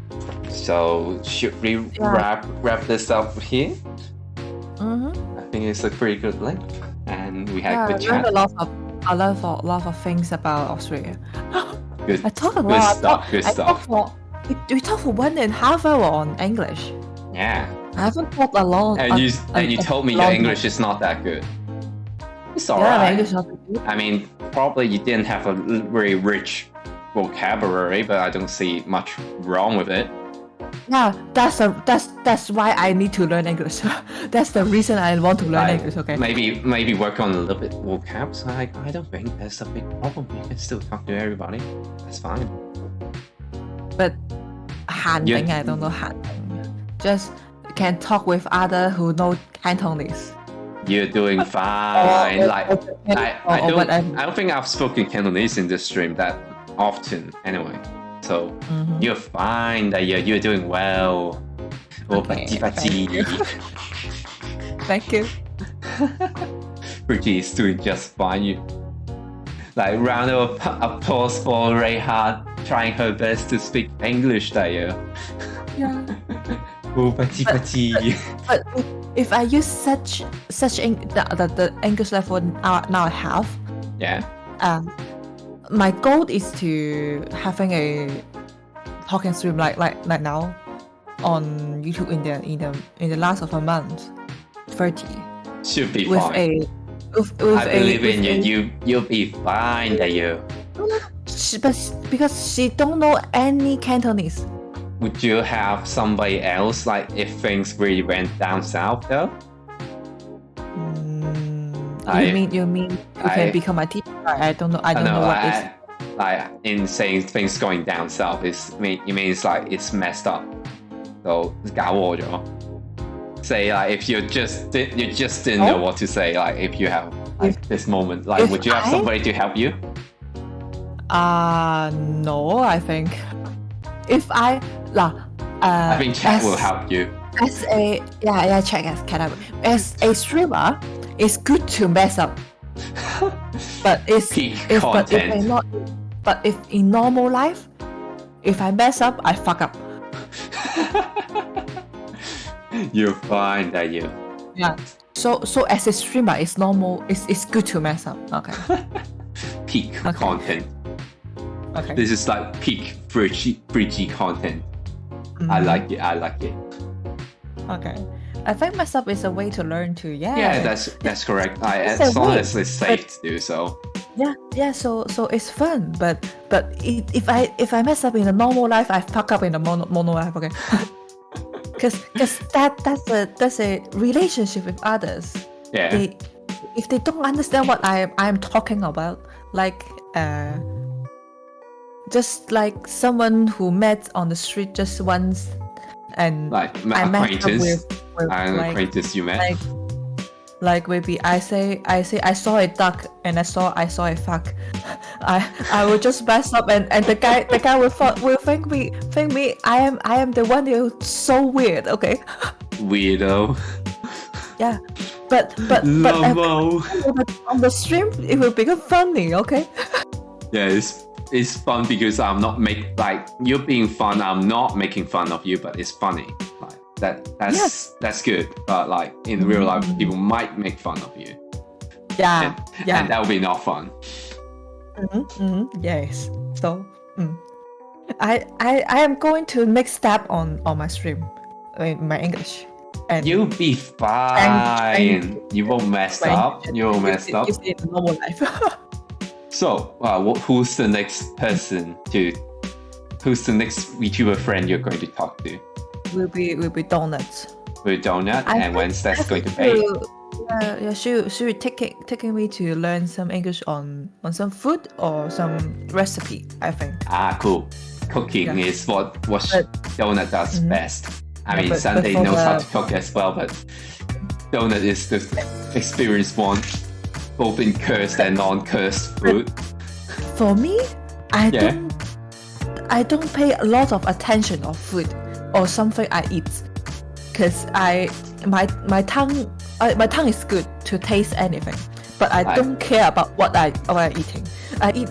So should we wrap this up here? I think it's a pretty good length, and we had a good chat. A lot of things about Australia. Good. I talked a lot. Good stuff. We talked for 1.5 hours on English. Yeah. I haven't thought a lot. And you told me your English is not that good. It's alright. My English is not that good. I mean, probably you didn't have a very rich vocabulary, but I don't see much wrong with it. Yeah, that's why I need to learn English. That's the reason I want to learn English. Okay. Maybe work on a little bit vocab. So I don't think that's a big problem. You can still talk to everybody. That's fine. But 限定 I don't know 限定. Just can talk with other who know Cantonese. You're doing fine. I don't think I've spoken Cantonese in this stream that often anyway. So you're fine. That you're doing well. Okay, thank you. Bridgie is doing just fine. Round of applause for Reiha trying her best to speak English there. Yeah. Oh, Bridgie. But if I use the English level now I have, yeah. My goal is to having a talking stream like now on YouTube in the last of a month, 30. Should be with fine. I believe in you. You'll be fine, that you. But because she don't know any Cantonese. Would you have somebody else if things really went down south though? You mean you can become a teacher? I don't know. I don't know what is. In saying things going down south, it means it's messed up. So 搞禍咗. Say if you just didn't know what to say. If you have this moment, would you have somebody to help you? No, I think if I think chat will help you. As a chat as a streamer, it's good to mess up. But if in normal life, if I mess up, I fuck up. You're fine, that you. Yeah. So as a streamer, it's normal. It's good to mess up. Okay. Peak content. Okay. This is peak Bridgie content. I like it. Okay. I think mess up is a way to learn too. Yeah. Yeah, that's correct. As long as it's safe to do so. Yeah. So it's fun, but if I mess up in a normal life, I fuck up in a mono life. Okay. Because that's a relationship with others. Yeah. If they don't understand what I'm talking about, just like someone who met on the street just once, and I met up with an acquaintance you met. Maybe I say I saw a duck and I saw a fuck. I will just mess up and the guy will think me I am the one who's so weird. Okay. Weirdo. Yeah, but on the stream it will become funny. Okay. Yeah, it's fun because I'm not you're being fun. I'm not making fun of you, but it's funny. That's good. But in real life, people might make fun of you. Yeah, and that would be not fun. Yes. So, I am going to make step on my stream, my English. And you'll be fine. You won't mess up. You won't mess up. It's in normal life. So, who's the next person who's the next VTuber friend you're going to talk to? Will be Donuts. With Donut, and when's that going to be? Yeah, she will taking me to learn some English on some food or some recipe, I think. Cool. Cooking is what Donut does best. I mean, Sunday knows how to cook as well, but Donut is the experienced one, both in cursed and non-cursed food. For me, I don't pay a lot of attention of food or something I eat, because my tongue is good to taste anything, but I don't care about what I'm eating. I ate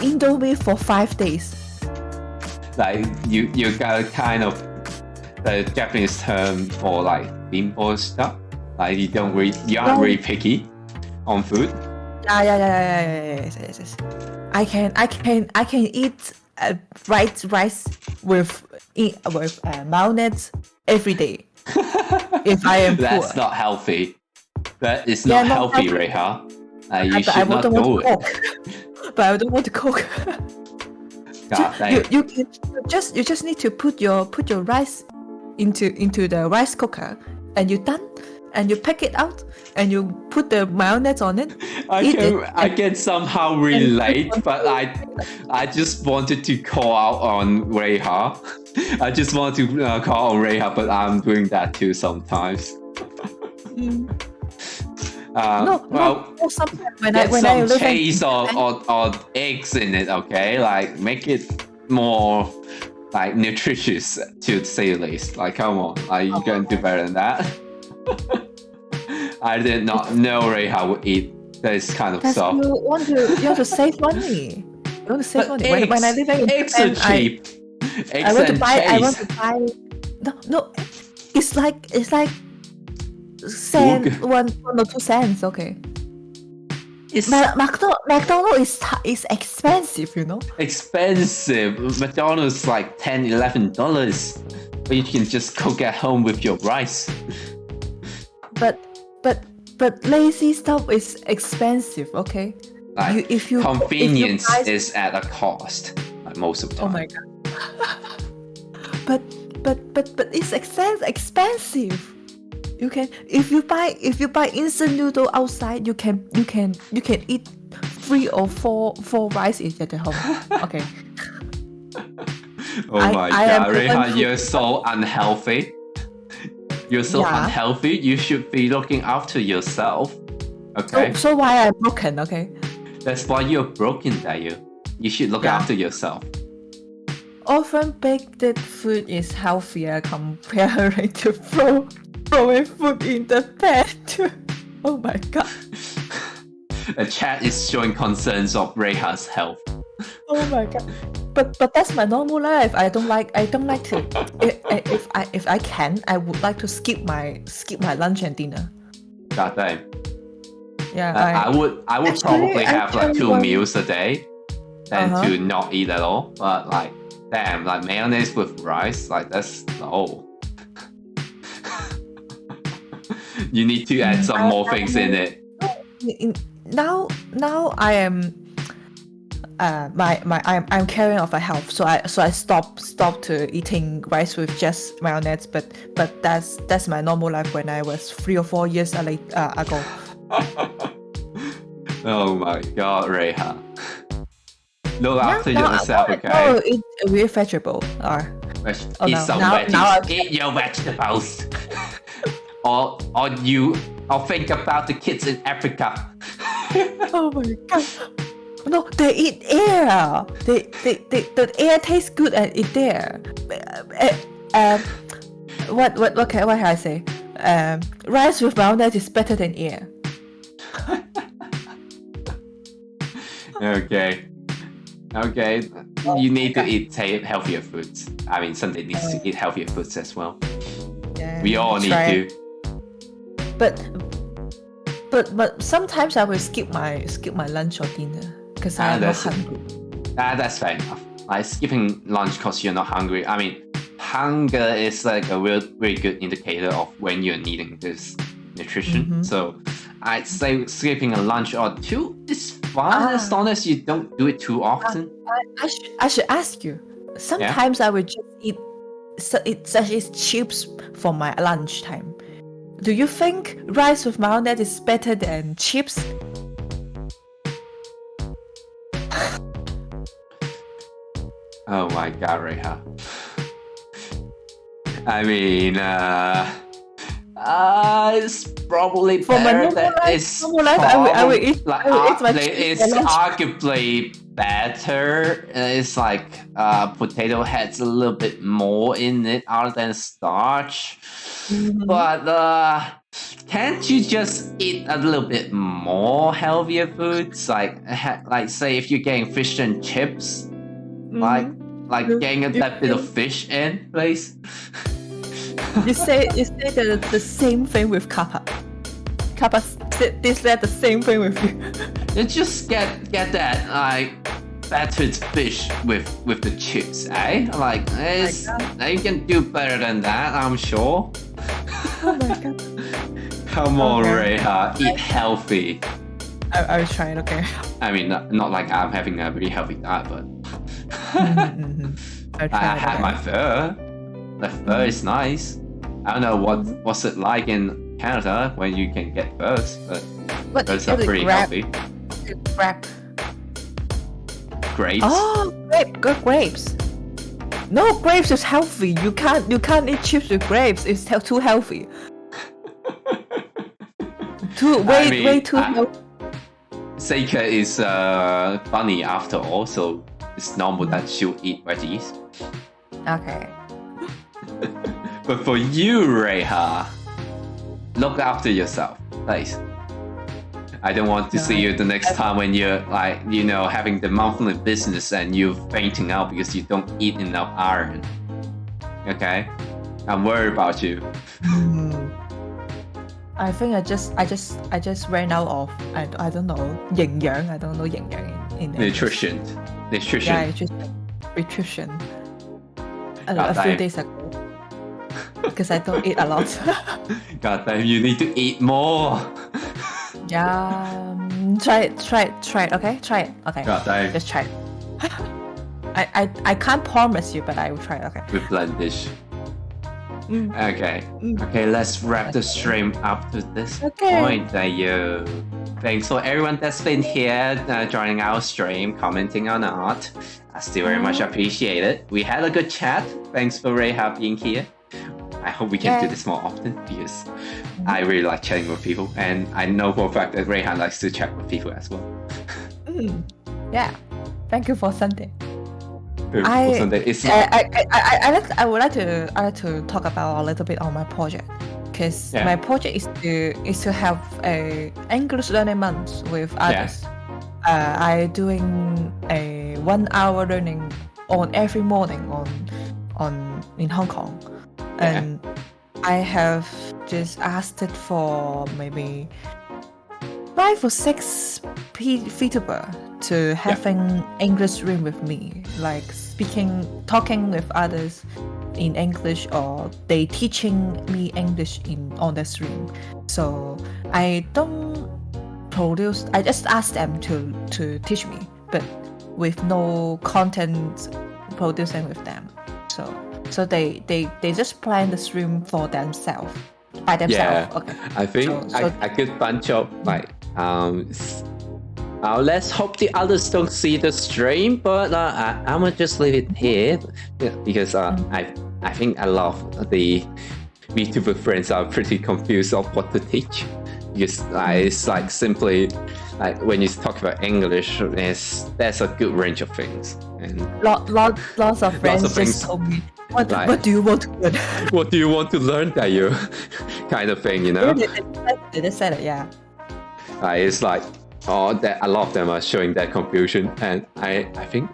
Indomie for 5 days. You got kind of the Japanese term for bimbo stuff. You aren't really picky on food. Yeah. Yes. I can eat rice with mayonnaise every day. If I am That's poor. not healthy. That is not healthy, Reiha. You should not do it. But I don't want to cook. You just need to put your rice into the rice cooker, and you're done. And you pack it out, and you put the mayonnaise on it. I can somehow relate, but I just wanted to call out on Reiha. I just want to call on Reiha, but I'm doing that too sometimes. Sometimes when get I some cheese or eggs in it, okay? Like, make it more like nutritious, to say the least. Like, come on, like, you can do better than that. I did not know Reiha would eat this kind of stuff. You want to save money. You want to save money. When I live in eggs are cheap. I want to buy. No. It's like cent, one or 2 cents. Okay. McDonald's is expensive, you know. Expensive. McDonald's is like $10-11, but you can just cook at home with your rice. But lazy stuff is expensive, okay? Like, convenience is at a cost, like most of the time. Oh my god. but it's expensive. You can if you buy instant noodle outside, you can eat 3 or 4 rice at the home. Okay. Oh my god, Reiha, you're so unhealthy. You're so unhealthy. You should be looking after yourself. Okay. So why I'm broken? Okay. That's why you're broken, Dayu. You should look after yourself. Often baked food is healthier compared to throwing food in the pan. Oh my god. The chat is showing concerns of Reiha's health. Oh my god. But that's my normal life. I don't like to. If I can, I would like to skip my lunch and dinner. God damn. Yeah. I would probably have like 2 meals a day, than to not eat at all. But like, damn, like mayonnaise with rice, like that's no. You need to add some more things in it. Now I am. I'm caring of my health, so I stopped to eating rice with just mayonnaise. But that's my normal life when I was 3 or 4 years ago. Oh my god, Reiha. Look after yourself, okay? No, eat real vegetable. Eat some veggies. Eat your vegetables. or think about the kids in Africa. Oh my god. No, they eat air. The air tastes good and eat there. What can I say? Rice with mayonnaise is better than air. Okay. You need to eat healthier foods. I mean, Sunday needs to eat healthier foods as well. Yeah, we all need to. But sometimes I will skip my lunch or dinner because I'm not hungry. That's fair enough. Like skipping lunch because you're not hungry. I mean, hunger is like a very good indicator of when you're needing this nutrition. So I'd say skipping a lunch or 2 is fine as long as you don't do it too often. I should ask you. Sometimes I will just eat such as chips for my lunchtime. Do you think rice with mayonnaise is better than chips? Oh my god, Reiha. I mean, it's probably for better than it's I will eat. Like, it's arguably better. It's like potato has a little bit more in it other than starch. But can't you just eat a little bit more healthier foods? Like say if you're getting fish and chips, like getting that bit of fish in, please. You say the same thing with Kappa. Kappa said the same thing with you. You just get that like battered fish with the chips, eh? Like, you can do better than that, I'm sure. Oh my god. Come on, Reiha, eat healthy. I will try it, okay. I mean, not like I'm having a really healthy diet, but I had my pho. The pho is nice. I don't know what's it like in Canada when you can get pho's, but those are pretty healthy. Grab. Grapes. Oh, grapes. No, grapes is healthy. You can't eat chips with grapes. It's too healthy. Way too healthy. Seika is funny after all, so it's normal that she'll eat veggies. Okay. But for you, Reiha, look after yourself, please. I don't want to see you the next time when you're like, having the monthly business and you're fainting out because you don't eat enough iron. Okay? I'm worried about you. I think I just ran out of I don't know 營養. I don't know 營養in nutrition. Yeah, nutrition. A few days ago. Because I don't eat a lot. God damn, you need to eat more. Yeah, try it. Okay, try it. Okay, God damn. Just try it. I can't promise you, but I will try it. Okay. With blend dish. Okay. Okay, let's wrap the stream up to this point. Thanks for everyone that's been here joining our stream, commenting on art. I still very much appreciate it. We had a good chat. Thanks for Reiha being here. I hope we can do this more often because I really like chatting with people, and I know for a fact that Reiha likes to chat with people as well. Yeah. Thank you for Sunday. I would like to talk about a little bit on my project, because my project is to have a English learning month with others. I doing a 1 hour learning on every morning in Hong Kong, and I have just asked it for maybe 5 or 6 VTuber to having English room with me, like talking with others in English, or they teaching me English on the stream. So I don't produce. I just ask them to teach me, but with no content producing with them. So they just plan the stream for themselves by themselves. Yeah, okay. I think a good bunch of like let's hope the others don't see the stream, but I'm gonna just leave it here because I think a lot of the VTuber friends are pretty confused of what to teach, because it's like simply like when you talk about English, there's a good range of things, and lots of friends just told me, what do you want to learn? What do you want to learn, Dayu? Kind of thing, They just said it, yeah. It's like that a lot of them are showing that confusion, and I think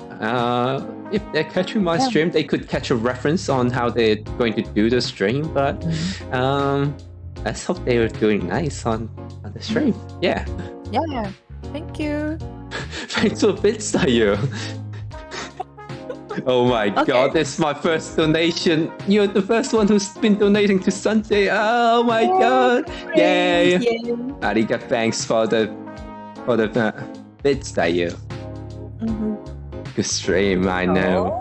if they're catching my stream, they could catch a reference on how they're going to do the stream. But let's hope they are doing nice on the stream. Yeah. Thank you. Thanks for bits, Dayu. Oh my god, this is my first donation. You're the first one who's been donating to Sunday. Oh my god. Yay. Ariga, thanks for the bits, Dayu. Good stream, I know.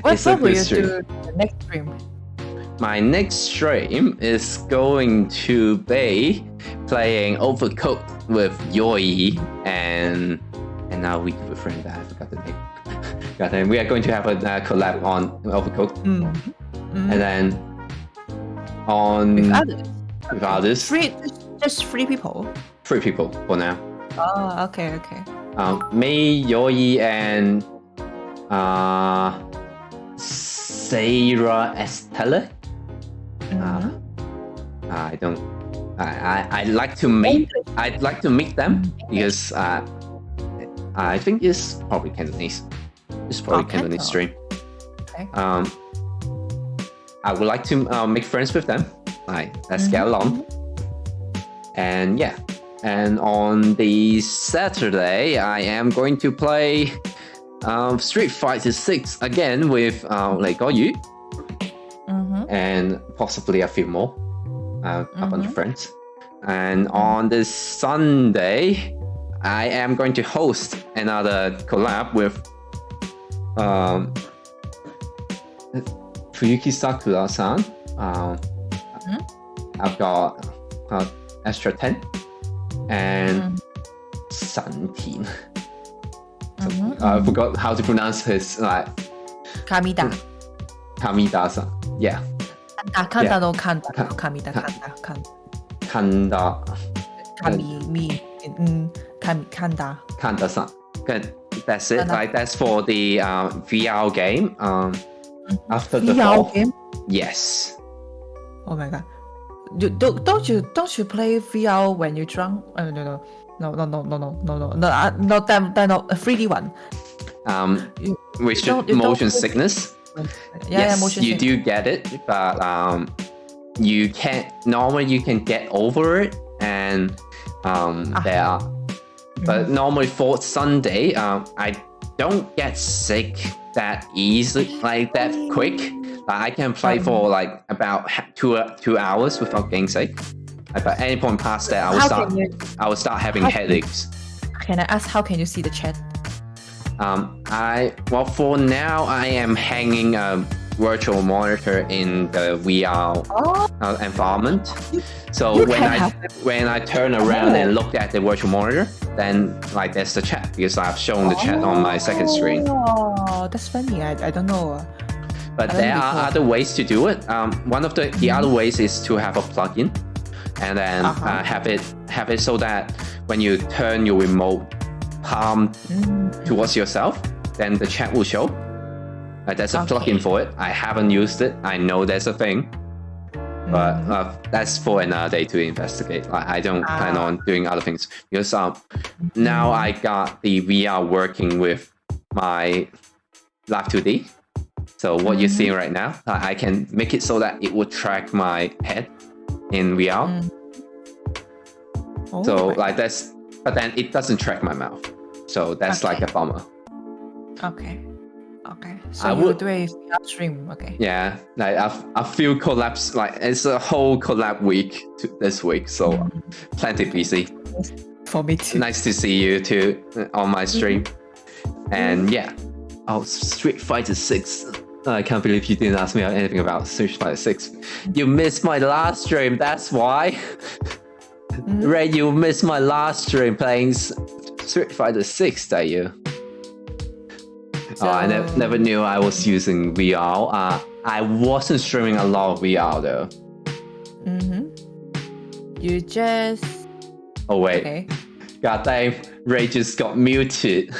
What will you do the next stream? My next stream is going to be playing Overcooked with Yoi and now we have a friend that I forgot the name. And we are going to have a collab on Overcooked, and then on with others. Just 3 people. 3 people for now. Oh, okay. Me, Yoi, and Sarah Estelle. I'd like to meet them because I think it's probably Cantonese. It's probably Cantonese stream. Okay. I would like to make friends with them. Let's get along. And and on the Saturday, I am going to play Street Fighter 6 again with Lei Yu and possibly a few more, a bunch of friends. And on this Sunday, I am going to host another collab with Fuyuki Sakura-san. I've got Extra 10 and Santin. I forgot how to pronounce his like Kamida-san. Yeah. Kanda no Kanda. Kamida Kanda. Kanda. Kanda-san. Good. That's it. Like that's for the VR game. After the VR game? Yes. Oh my god. Don't you play VR when you're drunk? No, that a 3D one. Which motion sickness. Yeah, yes, motion you sickness. do get it, but you can't. Normally, you can get over it, and there are. But normally for Sunday, I don't get sick that easily, like that quick. Like I can play for like about 2 hours without getting sick. Like, at any point past that, I will start having headaches. Can I ask how can you see the chat? Well, for now, I am hanging a virtual monitor in the VR environment. So when I turn around and look at the virtual monitor, then like there's the chat because I've shown the chat on my second screen. Oh, that's funny. I don't know. But there are other ways to do it. One of the other ways is to have a plugin, and then have it so that when you turn your remote palm towards yourself, then the chat will show. There's a plugin for it. I haven't used it. I know there's a thing, but that's for another day to investigate. I don't plan on doing other things because now I got the VR working with my Live 2D. So what you're seeing right now, I can make it so that it will track my head in VR. So like that's, but then it doesn't track my mouth. So that's like a bummer. Okay. So you would do a VR stream, okay? Yeah, like a few collabs, like it's a whole collab week this week, so plenty busy. For me too. Nice to see you too on my stream. And yeah, Street Fighter 6. I can't believe you didn't ask me anything about Street Fighter 6. You missed my last stream, that's why. Ray, you missed my last stream playing Street Fighter 6, did you? I never knew I was using VR. I wasn't streaming a lot of VR though. You just... Oh wait. Okay. God damn, Ray just got muted.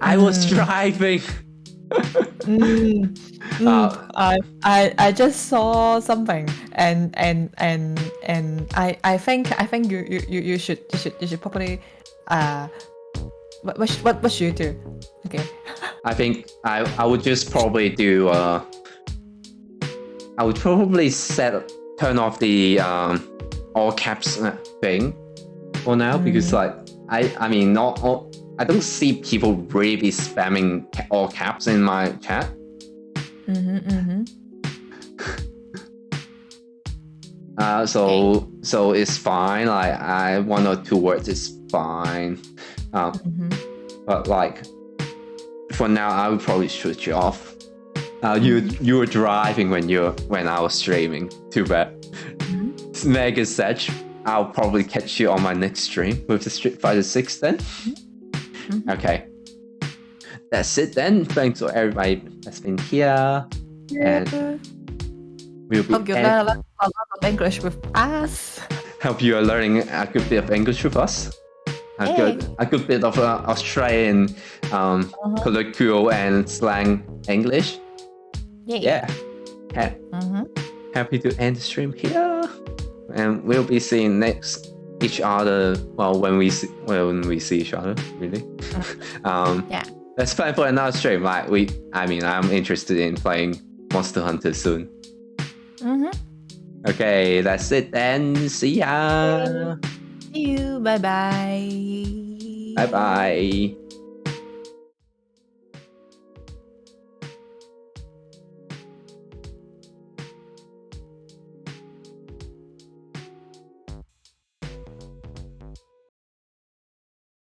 I was driving. I just saw something and I think you should probably what should you do? Okay. I think I would just probably do I would probably turn off the all caps thing for now because like I mean not all, I don't see people really spamming all caps in my chat. So it's fine. Like 1 or 2 words is fine. But like for now, I would probably switch it off. You were driving when I was streaming. Too bad. Mega Sedge. I'll probably catch you on my next stream with the Street Fighter 6 then. Okay. That's it then. Thanks for everybody that's been here. And we'll be hope you learn a lot of English with us. Hope you are learning a good bit of English with us. A good bit of Australian colloquial and slang English. Yeah. Happy to end the stream here. And we'll be seeing each other. Well, when we see each other, really. Let's plan for another stream. Like I'm interested in playing Monster Hunter soon. Okay, that's it then. See ya. See you. Bye bye. Bye bye.